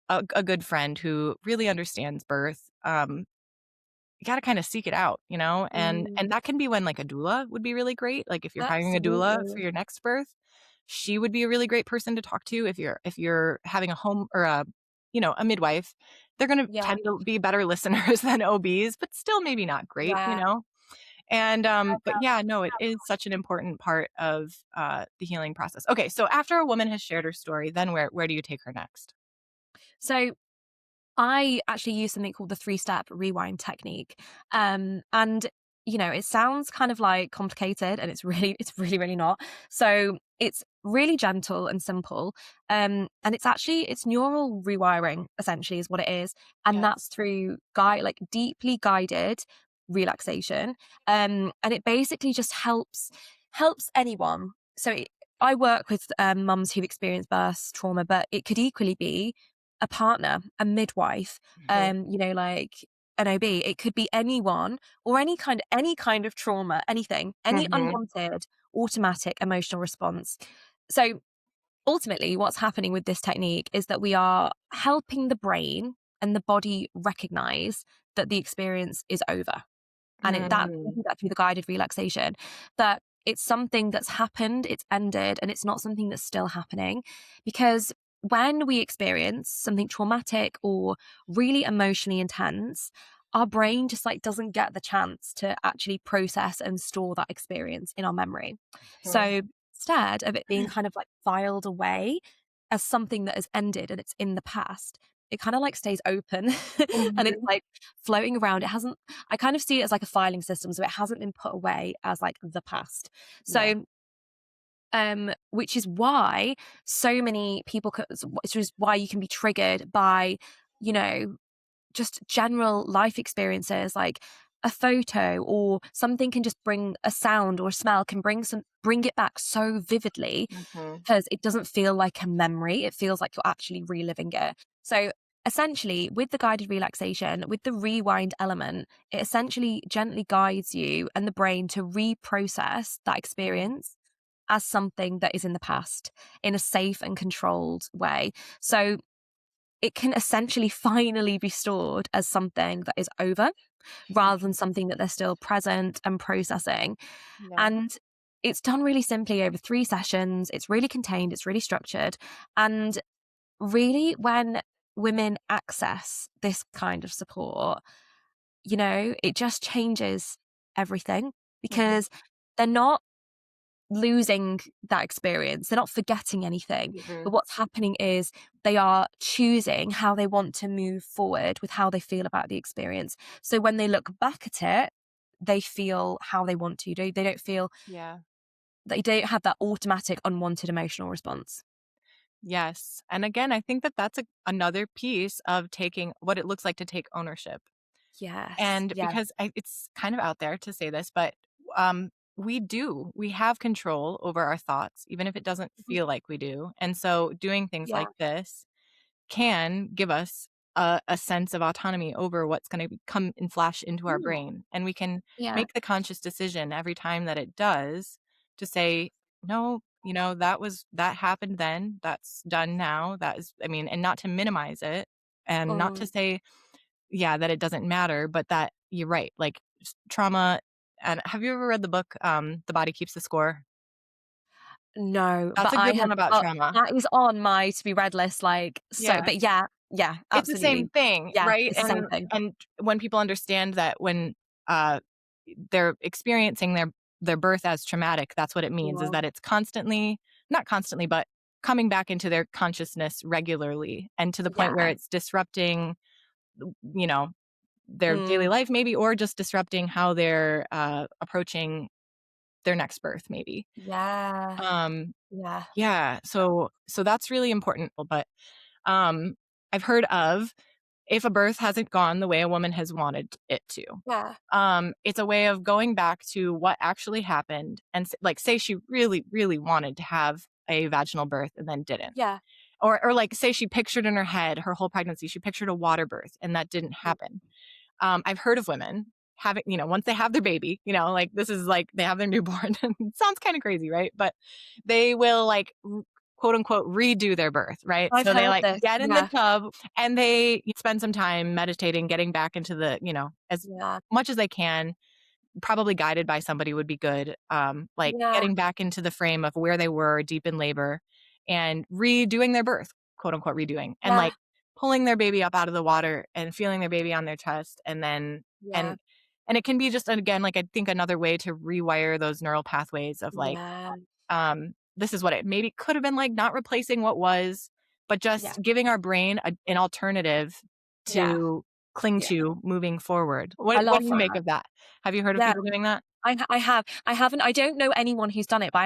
a good friend who really understands birth, you got to kind of seek it out, and Mm. that can be when like a doula would be really great. Like if you're hiring a doula for Absolutely. your next birth, she would be a really great person to talk to. If you're having a home or a midwife, they're going to Yeah. tend to be better listeners than OBs, but still maybe not great. Yeah. And but yeah, no, it is such an important part of the healing process. Okay, so after a woman has shared her story, then where do you take her next? So I actually use something called the three-step rewind technique. And it sounds kind of like complicated, and it's really not. So it's really gentle and simple. And it's neural rewiring, essentially, is what it is. And Yes. that's through deeply guided relaxation. And it basically just helps anyone. I work with mums who've experienced birth trauma, but it could equally be a partner, a midwife, Mhm. like an OB. It could be anyone or any kind of trauma, anything, any Mhm. unwanted automatic emotional response. So ultimately, what's happening with this technique is that we are helping the brain and the body recognize that the experience is over. And we Mm. do that through the guided relaxation, that it's something that's happened, it's ended, and it's not something that's still happening. Because when we experience something traumatic or really emotionally intense, our brain just doesn't get the chance to actually process and store that experience in our memory. Mhm. So instead of it being kind of filed away as something that has ended and it's in the past, it kind of stays open and it's Mhm. floating around. It hasn't I kind of see it as a filing system, so it hasn't been put away as the past. Yeah. So, which is why so many people, which is why you can be triggered by, you know, just general life experiences, like a photo or something can just bring a sound or a smell can bring it back so vividly Mhm. because it doesn't feel like a memory. It feels like you're actually reliving it. So essentially, with the guided relaxation, with the rewind element, it essentially gently guides you and the brain to reprocess that Mhm. experience as something that is in the past in a safe and controlled way. So it can essentially finally be stored as something that is over rather than something that they're still present and processing. Yeah. And it's done really simply over 3 sessions. It's really contained, it's really structured. And really, when women access this kind of support, it just changes everything Mhm. because they're not losing that experience. They're not forgetting anything. But Mhm. what's happening is they are choosing how they want to move forward with how they feel about the experience. So when they look back at it, they feel how they want to do. They don't feel Yeah. they don't have that automatic unwanted emotional response. Yes. And again, I think that that's another piece of taking what it looks like to take ownership. Yes. And Yeah. because it's kind of out there to say this, but we have control over our thoughts, even if it doesn't Mhm. feel like we do. And so doing things Yeah. like this can give us a sense of autonomy over what's going to come and flash into our Mm. brain. And we can Yeah. make the conscious decision every time that it does to say, no, that happened then, that's done now. That is, I mean, and not to minimize it and not to Mm. say, yeah, that it doesn't matter, but that you're right. Like trauma. And have you ever read the book, The Body Keeps the Score? No, That's but a I good have one about trauma. that is on my to be read list, Yeah. but yeah, yeah, It's the same absolutely. thing, Yeah, right? it's the same And thing. and when people understand that when, uh, they're experiencing their birth as traumatic, that's what it means, is Yeah. that it's constantly not constantly, but coming back into their consciousness regularly and to the point where Yeah. it's disrupting, you know, their daily Mm. life maybe, or just disrupting how they're, approaching their next birth maybe. Yeah. Um, Yeah. yeah, so that's really important, but, um, I've heard of if a birth hasn't gone the way a woman has wanted it to. Yeah. It's a way of going back to what actually happened and like say she really, really wanted to have a vaginal birth and then didn't. Yeah. Or like say she pictured in her head her whole pregnancy, she pictured a water birth and that didn't Mm. happen. I've heard of women having, once they have their baby, like this is like they have their newborn. It sounds kind of crazy, right? But they will like quote unquote redo their birth, right? I've So they heard like this. get in the Yeah. tub and they spend some time meditating, getting back into the, as Yeah. much as they can, probably guided by somebody would be good. Like Yeah. getting back into the frame of where they were deep in labor and redoing their birth, quote unquote redoing, and Yeah. like pulling their baby up out of the water and feeling their baby on their chest. And then, Yeah. and it can be just, again, like I think another way to rewire those neural pathways of like, Yeah. this is what it maybe could have been like, not replacing what was, but Yeah. just giving our brain an alternative Yeah. to cling Yeah. to moving forward. I What love do you make that. of that? Have you heard of Yeah. people doing that? I have. I haven't. I don't know anyone who's done it, but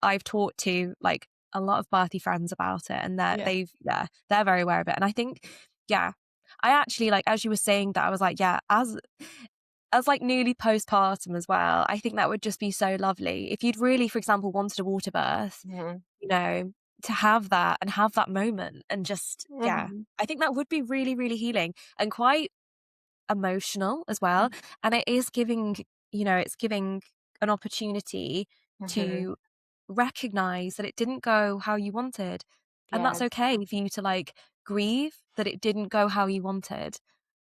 I've talked to like a lot of birthy friends about it, and Yeah. they're very aware of it. And I think, yeah, I actually like as you were saying that, I was like, yeah, as like newly postpartum as well, I think that would just be so lovely if you'd really, for example, wanted a water birth, Mhm. you know, to have that and have that moment and just yeah, Mhm. I think that would be really, really healing and quite emotional as well. And it is giving, it's giving an opportunity Mhm. to recognize that it didn't go how you wanted. And that's Yes. okay for you to like grieve that it didn't go how you wanted.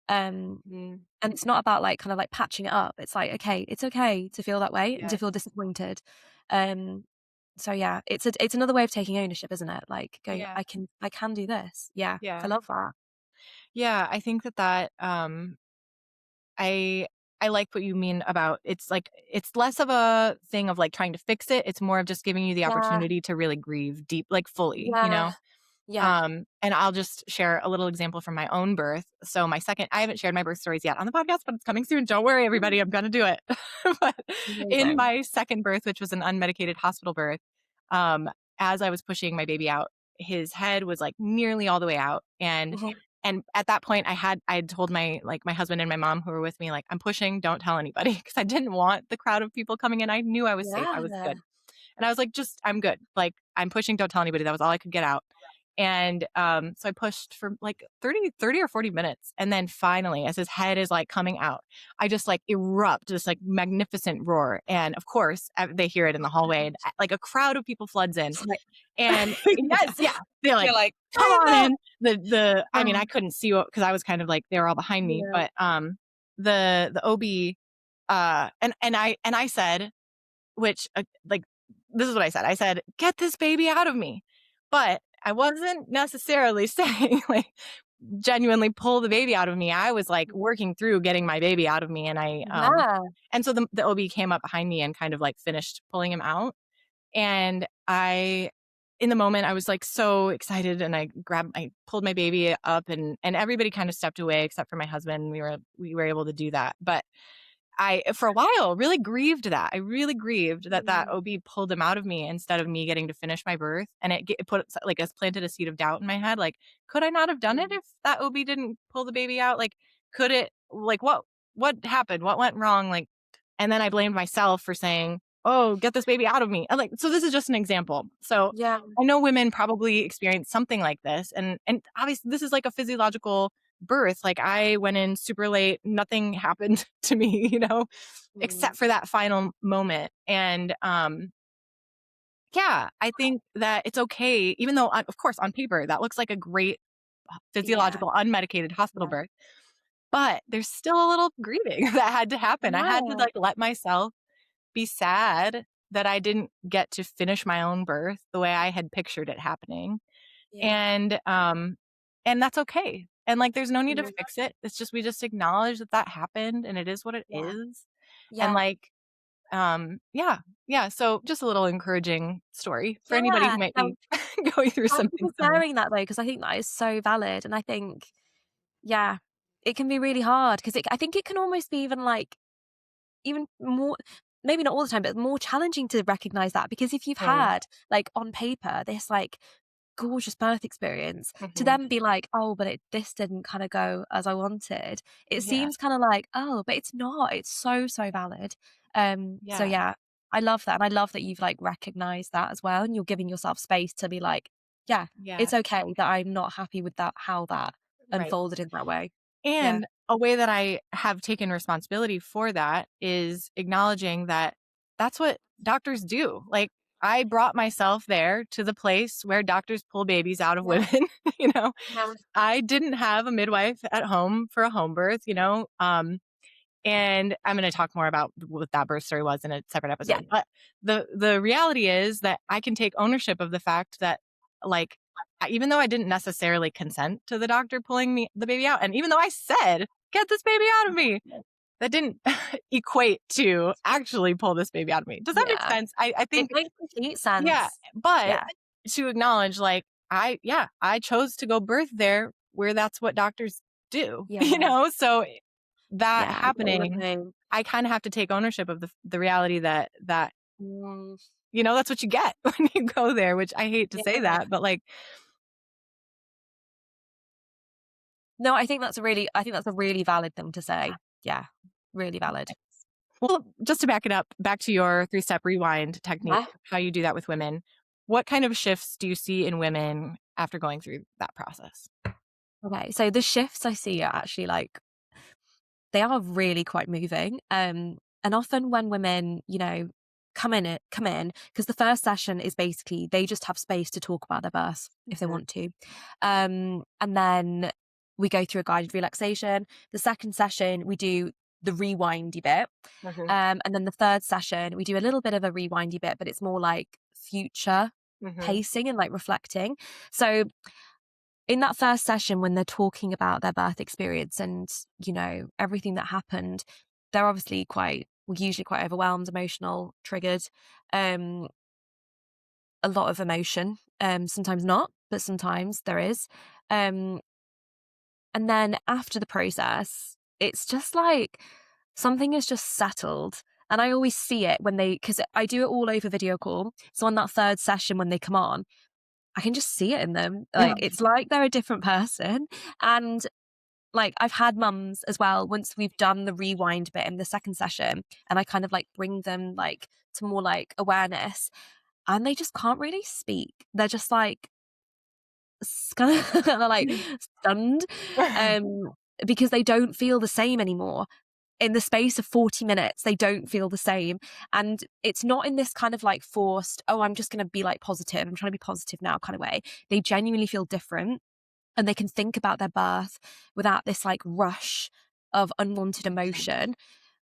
Um, Mm. and it's not about like kind of like patching it up. It's like, okay, it's okay to feel that way and to Yes. feel disappointed. Um, so yeah, it's another way of taking ownership, isn't it? Like going, Yeah. I can do this. Yeah, I Yeah. love that. Yeah, I think that I I like what you mean about it's like it's less of a thing of like trying to fix it. It's more of just giving you the Yeah, opportunity to really grieve deep, like fully, you yeah, know? yeah. And I'll just share a little example from my own birth. So I haven't shared my birth stories yet on the podcast, but it's coming soon. Don't worry, everybody, I'm gonna do it. But in Amazing. my second birth, which was an unmedicated hospital birth, um, as I was pushing my baby out, his head was like nearly all the way out. Mhm. And at that point I had told my husband and my mom who were with me, like, I'm pushing, don't tell anybody, because I didn't want the crowd of people coming in. I knew I was safe. I was Yeah. good. And I was like, just, I'm good. Like, I'm pushing, don't tell anybody. That was all I could get out. And so I pushed for like 30 or 40 minutes. And then finally, as his head is like coming out, I just like erupt this like magnificent roar. And of course, they hear it in the hallway. And like a crowd of people floods in. It's like And yeah. yes, yeah, they're You're like, like, come on "Time's in. I mean, I up." couldn't see because I was kind of like, they were all behind me. Yeah. But the OB, and I said, which like this is what I said. I said, "Get this baby out of me," but I wasn't necessarily saying like genuinely pull the baby out of me. I was like working through getting my baby out of me, Yeah. and so the OB came up behind me and kind of like finished pulling him out, and in the moment, I was like so excited, and I pulled my baby up, and everybody kind of stepped away except for my husband. We were able to do that, but I, for a while, really grieved that. I really grieved that Mm, OB pulled him out of me instead of me getting to finish my birth. And it put like it planted a seed of doubt in my head. Like, could I not have done it mm. if that OB didn't pull the baby out? Like, could it? Like, what happened? What went wrong? Like, and then I blamed myself for saying, "Oh, get this baby out of me." Like, so this is just an example. So Yeah. I know women probably experience something like this, and obviously this is like a physiological birth. Like, I went in super late, nothing happened to me, Mm. except for that final moment. And yeah, I think that it's okay, even though of course on paper that looks like a great Yeah. physiological unmedicated hospital Yeah. birth, but there's still a little grieving that had to happen. I had to Yeah. like let myself be sad that I didn't get to finish my own birth the way I had pictured it happening. Yeah. And that's okay. And like there's no need to Yeah. fix it. It's just we just acknowledge that that happened and it is what it Yeah. is. And Yeah. like yeah. Yeah, so just a little encouraging story for anybody Yeah. who might No, be going through thank you something for similar. sharing that though, because I think that is so valid. And I think, yeah, it can be really hard because I think it can almost be even like even more, maybe not all the time, but more challenging to recognize that because if you've Mm, had like on paper this like gorgeous birth experience to mhm. then be like, oh, but this didn't kind of go as I wanted. It Yeah. seems kind of like, oh, but it's not. It's so, so valid. So Yeah. yeah, I love that. And I love that you've like recognized that as well. And you're giving yourself space to be like, yeah, Yeah. it's okay that I'm not happy with that, how that Right. unfolded in that way. Yeah. And a way that I have taken responsibility for that is acknowledging that that's what doctors do. Like I brought myself there to the place where doctors pull babies out of Yeah. women. You know, Yeah. I didn't have a midwife at home for a home birth, and I'm going to talk more about what that birth story was in a separate Yeah. episode. But the reality is that I can take ownership of the fact that, like, even though I didn't necessarily consent to the doctor pulling the baby out, and even though I said, "Get this baby out of me," that didn't equate to actually pull this baby out of me. Does that make Yeah. sense? I It think, makes complete yeah, sense. but Yeah. to acknowledge, like, I chose to go birth there where that's what doctors do, Yeah. So that Yeah. I get what you're happening, saying. I kind of have to take ownership of the reality that Mm, that's what you get when you go there, which I hate to say yeah. that, but like, No, I think that's a really valid thing to say. Yeah. Really valid. well, just to back it up, back to your 3-step rewind technique, Yeah. how you do that with women. What kind of shifts do you see in women after going through that process? Okay. So the shifts I see are actually like they are really quite moving. And often when women, come in, because the first session is basically they just have space to talk about their birth if they Mhm, want to. And then we go through a guided relaxation. The second session, we do the rewindy bit. mhm, And then the third session, we do a little bit of a rewindy bit, but it's more like future mhm, pacing and like reflecting. So in that first session when they're talking about their birth experience and everything that happened, they're obviously usually quite overwhelmed, emotional, triggered, um a lot of emotion, sometimes not, but sometimes there is. um and then after the process, it's just like something is just settled. And I always see it when because I do it all over video call, so on that third session when they come on, I can just see it in them. Like, it's like they're a different person. And like, I've had mums as well, once we've done the rewind bit in the second session, and I kind of like bring them like to more like awareness, and they just can't really speak. They're just like they're like stunned, um, because they don't feel the same anymore. In the space of 40 minutes, they don't feel the same. And it's not in this kind of like forced, oh, I'm just going to be like positive, I'm trying to be positive now kind of way. They genuinely feel different, and they can think about their birth without this like rush of unwanted emotion.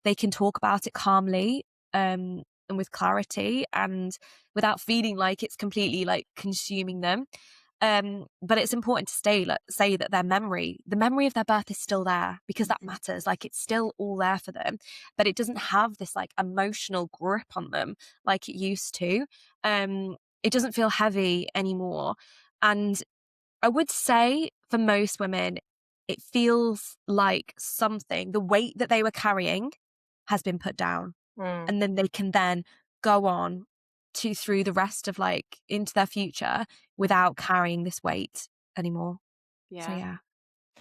They can talk about it calmly, and with clarity, and without feeling like it's completely like consuming them. But it's important to say that the memory of their birth is still there, because that matters. Like, it's still all there for them, but it doesn't have this like emotional grip on them like it used to. It doesn't feel heavy anymore. And I would say for most women, it feels like the weight that they were carrying has been put down. mm, And then they can then go on to through the rest of like into their future without carrying this weight anymore. So yeah. yeah,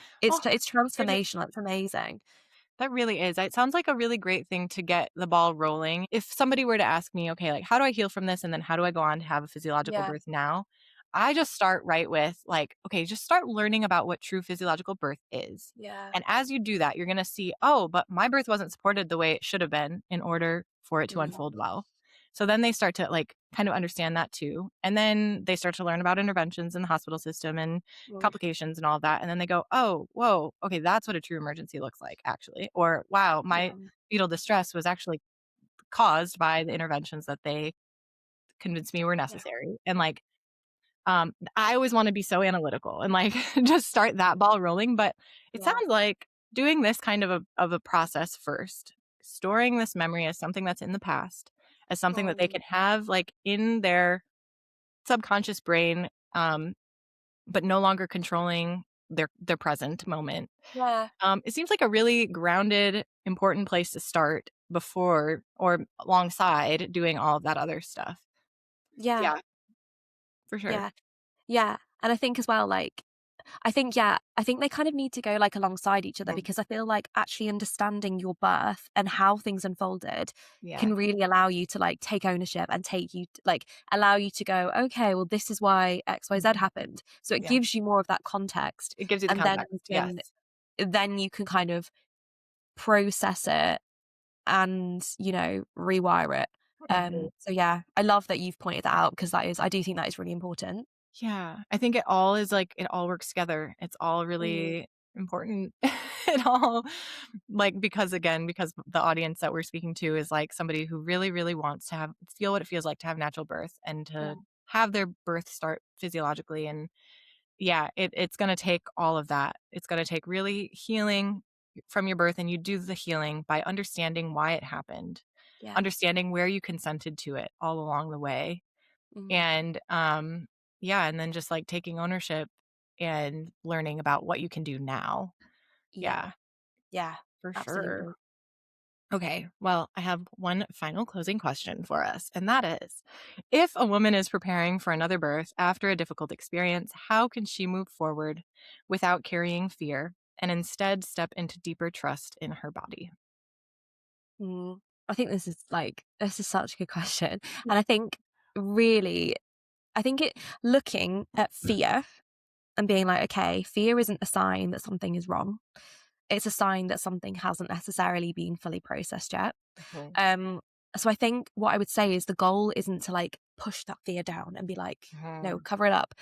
Oh, it's there's transformational. It's amazing. that really is. It sounds like a really great thing to get the ball rolling. If somebody were to ask me, okay, like, how do I heal from this? And then how do I go on to have a physiological Yeah. birth now? I just start right with, like, okay, just start learning about what true physiological birth is. Yeah. And as you do that, you're going to see, oh, but my birth wasn't supported the way it should have been in order for it to Mm. unfold well. So then they start to, like, kind of understand that too. And then they start to learn about interventions in the hospital system and Mm. complications and all of that. And then they go, oh, whoa, okay, that's what a true emergency looks like, actually. Or, wow, my Yeah. fetal distress was actually caused by the interventions that they convinced me were Yeah. necessary. And like, I always want to be so analytical and like just start that ball rolling. But it Yeah. sounds like doing this kind of a process first, storing this memory as something that's in the past, as something that they Mm. can have like in their subconscious brain, but no longer controlling their present moment. Yeah. It seems like a really grounded, important place to start before or alongside doing all of that other stuff. Yeah. Yeah, for sure. Yeah. Yeah. And I think as well, like, I think they kind of need to go like alongside each other, Mm, because I feel like actually understanding your birth and how things unfolded yeah, can really allow you to like take ownership and like allow you to go, okay, well, this is why XYZ happened. So it yeah. gives you more of that context. It gives you the And context. Yes. then you can kind of process it and, rewire it. So yeah, I love that you've pointed that out because I do think that is really important. Yeah, I think it all is like it all works together. It's all Mm, really important. It all like because the audience that we're speaking to is like somebody who really, really wants to have feel what it feels like to have natural birth and yeah, to have their birth start physiologically. And yeah, it's gonna take all of that. It's gonna take really healing from your birth, and you do the healing by understanding why it happened, yeah. understanding where you consented to it all along the way. Mm, And, yeah, and then just, like, taking ownership and learning about what you can do now. yeah, Yeah, yeah, for sure. absolutely. Okay, well, I have one final closing question for us, and that is, if a woman is preparing for another birth after a difficult experience, how can she move forward without carrying fear and instead step into deeper trust in her body? Mm. I think this is such a good question, Yeah. and I think really, I think it looking at fear and being like, okay, fear isn't a sign that something is wrong. It's a sign that something hasn't necessarily been fully processed yet. Mhm, Um, so I think what I would say is the goal isn't to like push that fear down and be like, no, mhm, cover it up.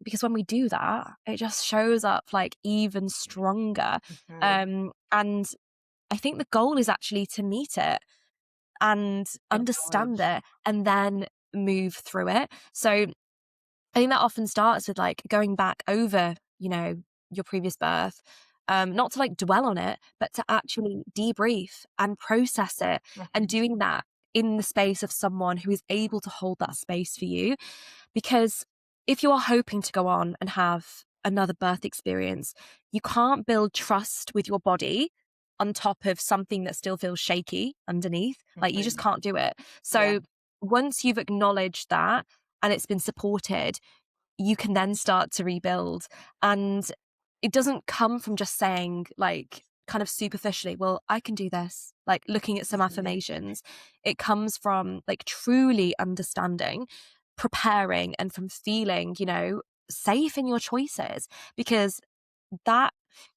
Because when we do that, it just shows up like even stronger. mhm. And I think the goal is actually to meet it and understand Acknowledge. it and then move through it. So I think that often starts with like going back over, your previous birth, not to like dwell on it, but to actually debrief and process it and Mhm, doing that in the space of someone who is able to hold that space for you. Because if you are hoping to go on and have another birth experience, you can't build trust with your body on top of something that still feels shaky underneath. Like you just mhm. can't do it. Yeah. So once you've acknowledged that and it's been supported, you can then start to rebuild. And it doesn't come from just saying, like, kind of superficially, well, I can do this, like looking at some Mhm, affirmations. It comes from like truly understanding, preparing, and from feeling, safe in your choices. Because that,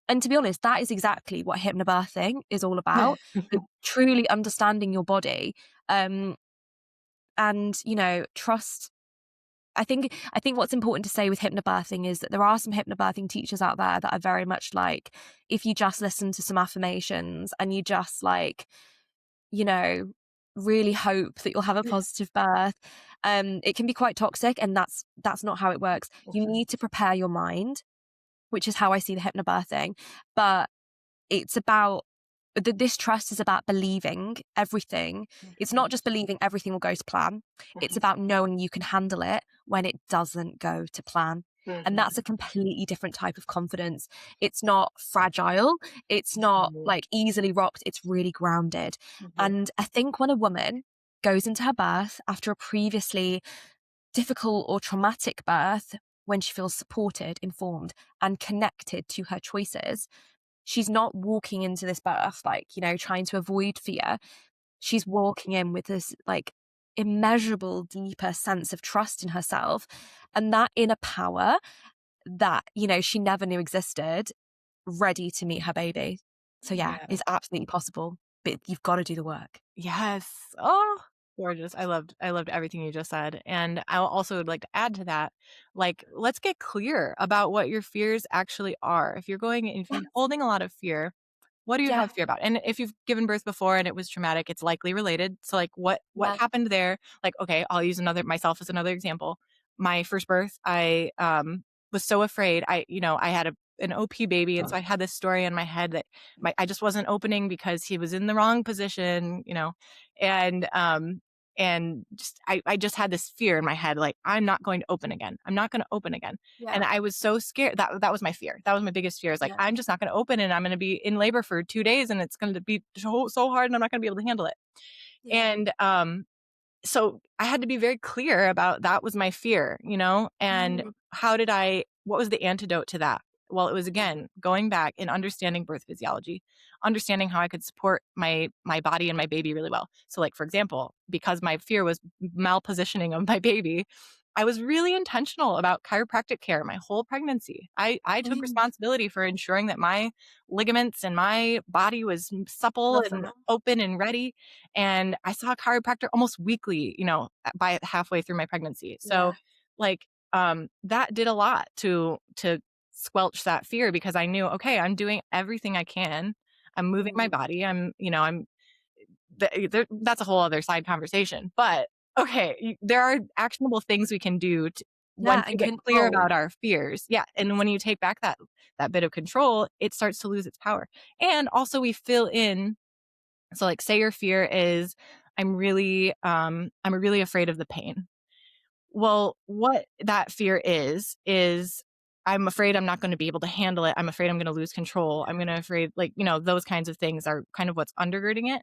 and to be honest, that is exactly what hypnobirthing is all about. Truly understanding your body. Um, and trust. I think what's important to say with hypnobirthing is that there are some hypnobirthing teachers out there that are very much like, if you just listen to some affirmations and you just like, you know, really hope that you'll have a positive birth, it can be quite toxic, and that's not how it works. You mhm, need to prepare your mind, which is how I see the hypnobirthing. But it's about this trust is about believing everything. It's mhm, not just believing everything will go to plan. It's mhm, about knowing you can handle it when it doesn't go to plan. And that's mhm, a completely different type of confidence. It's not fragile. It's not mhm, like easily rocked. It's really grounded. mhm. And I think when a woman goes into her birth after a previously difficult or traumatic birth, when she feels supported, informed, and connected to her choices, she's not walking into this birth like, trying to avoid fear. She's walking in with this like immeasurable, deeper sense of trust in herself and that inner power that, she never knew existed, ready to meet her baby. So, yeah, Yeah. it's absolutely possible, but you've got to do the work. Yes. Oh, gorgeous. I loved everything you just said. And I also would like to add to that, like, let's get clear about what your fears actually are. If you're Yes. holding a lot of fear, what do you Yeah. have fear about? And if you've given birth before and it was traumatic, it's likely related. So like what Yeah. happened there? Like, okay, I'll use another myself as another example. My first birth, I was so afraid. I had an OP baby, and so I had this story in my head that I just wasn't opening because he was in the wrong position, and I just had this fear in my head, like, I'm not going to open again. I'm not going to open again. And Yeah. I was so scared. That was my fear. That was my biggest fear, is like, Yeah. I'm just not going to open, and I'm going to be in labor for 2 days, and it's going to be so hard, and I'm not going to be able to handle it. Yeah. And so I had to be very clear about that was my fear, and Mm. what was the antidote to that? Well, it was, again, going back and understanding birth physiology, understanding how I could support my body and my baby really well. So, like, for example, because my fear was malpositioning of my baby, I was really intentional about chiropractic care my whole pregnancy. I took Mm. responsibility for ensuring that my ligaments and my body was supple Love and that. open and ready. And I saw a chiropractor almost weekly, by halfway through my pregnancy. So Yeah. like that did a lot to squelch that fear because I knew, okay, I'm doing everything I can. I'm moving my Mm. body. I'm that's a whole other side conversation. But okay, there are actionable things we can do Yeah, once we and get clear control. about our fears. Yeah, and when you take back that bit of control, it starts to lose its power. And also we fill in. So like, say your fear is, I'm really afraid of the pain. Well, what that fear is I'm afraid I'm not going to be able to handle it. I'm afraid I'm going to lose control. I'm going to afraid, like, those kinds of things are kind of what's undergirding it.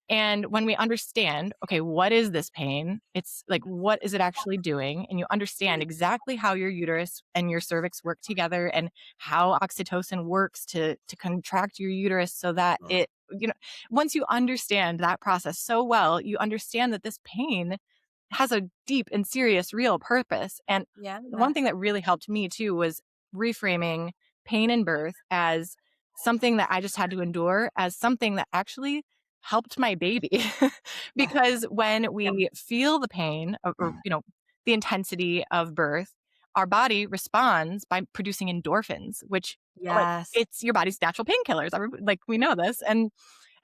And when we understand, okay, what is this pain? It's like, what is it actually doing? And you understand exactly how your uterus and your cervix work together and how oxytocin works to contract your uterus so that once you understand that process so well, you understand that this pain has a deep and serious, real purpose. And Yeah. one thing that really helped me too was reframing pain in birth as something that I just had to endure as something that actually helped my baby. Yeah. Because when we feel the pain or the intensity of birth, our body responds by producing endorphins, which like Yes. it's your body's natural painkillers. Like we know this.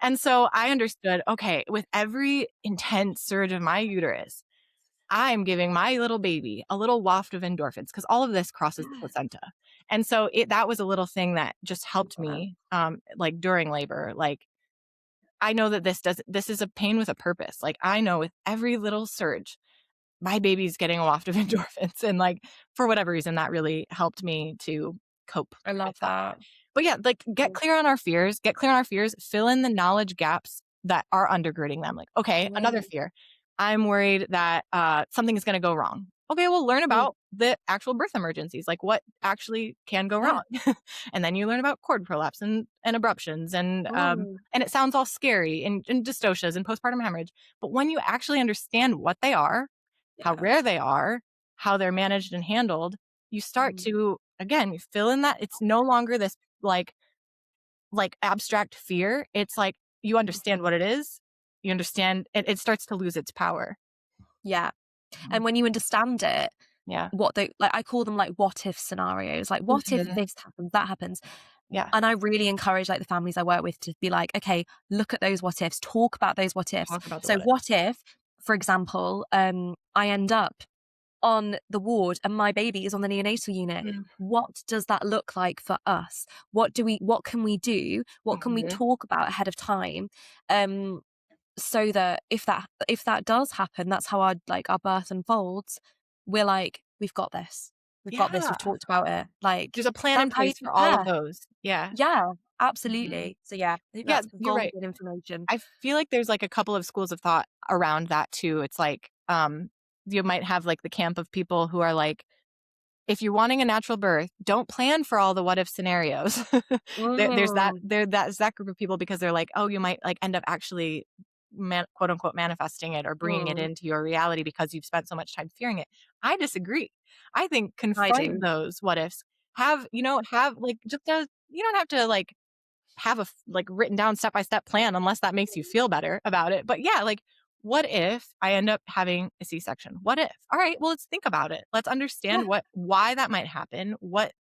And so I understood, okay, with every intense surge of my uterus, I'm giving my little baby a little waft of endorphins because all of this crosses the Yeah. placenta. And so that was a little thing that just helped Love me like during labor. Like I know that this is a pain with a purpose. Like I know with every little surge, my baby's getting a waft of endorphins. And like for whatever reason, that really helped me to cope I love with that. that. But yeah, like get clear on our fears, fill in the knowledge gaps that are undergirding them. Like, okay, another Yeah. fear. I'm worried that something is going to go wrong. Okay, well, learn Mm. about the actual birth emergencies, like what actually can go Yeah. wrong. And then you learn about cord prolapse and abruptions Mm. and it sounds all scary and dystocias and postpartum hemorrhage. But when you actually understand what they are, how Yeah. rare they are, how they're managed and handled, you start Mm. to, again, you fill in that it's no longer this abstract fear. It's like you understand what it is. You understand it starts to lose its power. Yeah. Mhm. And when you understand it, Yeah. what they like, I call them like what if scenarios. Like, what if Mhm. this happens, that happens? Yeah. And I really encourage like the families I work with to be like, okay, look at those what ifs, talk about those what ifs. Talk about the So what if. what if, for example, I end up on the ward and my baby is on the neonatal unit? Mm. What does that look like for us? What can we do? What can we Mhm. talk about ahead of time? So that if that does happen, that's how our birth unfolds. We're like, we've got this. We've got this. We've Yeah. talked about it. Like, There's a plan in that's how you place for all of prepare. those. Yeah. Yeah, Mhm. absolutely. So yeah, I think Yeah, that's you're right. golden information. I feel like there's like a couple of schools of thought around that too. It's like you might have like the camp of people who are like, if you're wanting a natural birth, don't plan for all the what if scenarios. Mm, There's that group of people because they're like, oh, you might like end up actually quote unquote manifesting it or bringing it mm, into your reality because you've spent so much time fearing it. I disagree. I think I confront do. those what ifs. Have like just you don't have to like have like written down step by step plan unless that makes you feel better about it. But yeah, like what if I end up having a C-section? What if? All right, well let's think about it. Let's Yeah. understand why that might happen, what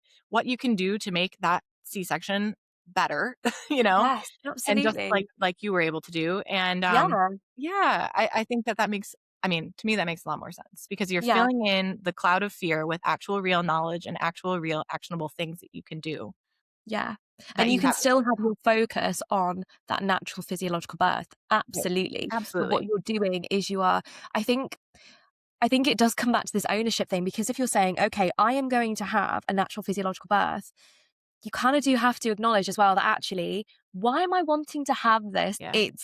you can do to make that C-section better, you know, Yes, and just absolutely. like you were able to do. And Yeah. yeah, I think that makes I mean, to me that makes a lot more sense because you're Yeah. filling in the cloud of fear with actual real knowledge and actual real actionable things that you can do Yeah. that And you you can have. still have your focus on that natural physiological birth. Right. Absolutely. But what Absolutely. you're doing is I think I think it does come back to this ownership thing, because if you're saying, okay, I am going to have a natural physiological birth, you kind of do have to acknowledge as well that actually, why am I wanting to have this? Yeah. It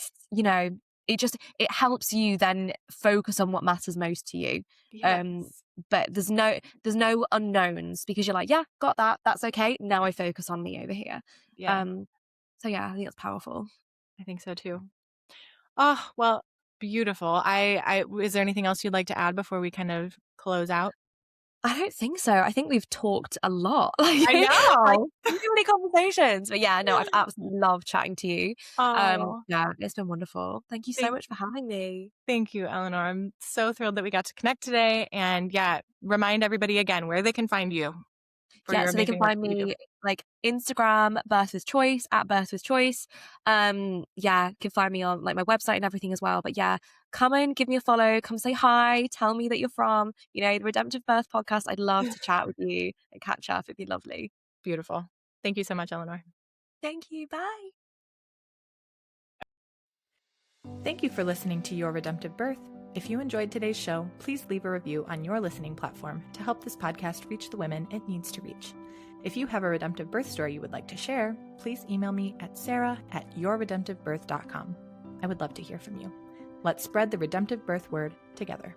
helps you then focus on what matters most to you. Um, Yes. but there's no unknowns, because you're like, yeah, got that. That's okay. Now I focus on me over here. Yeah, Um, so yeah, I think that's powerful. I think so too. Oh, well, Beautiful. Is there anything else you'd like to add before we kind of close out? I don't think so. I think we've talked a lot. I Like know. so many conversations. But yeah, no, I've absolutely loved chatting to you. Oh, Yeah, it's been wonderful. Thank you so thank much for having me. thank you, Eleanor. I'm so thrilled that we got to connect today. And yeah, remind everybody again where they can find you for Yeah, your so they can amazing work find that you do. me like Instagram, Birth with Choice, at Birth with Choice. Yeah, you can find me on like my website and everything as well. But yeah, come and give me a follow, come say hi, tell me that you're from, the Redemptive Birth podcast. I'd love to chat with you and catch up. It'd be lovely. Beautiful. Thank you so much, Eleanor. Thank you. Bye. Thank you for listening to Your Redemptive Birth. If you enjoyed today's show, please leave a review on your listening platform to help this podcast reach the women it needs to reach. If you have a redemptive birth story you would like to share, please email me at sarah@yourredemptivebirth.com. I would love to hear from you. Let's spread the redemptive birth word together.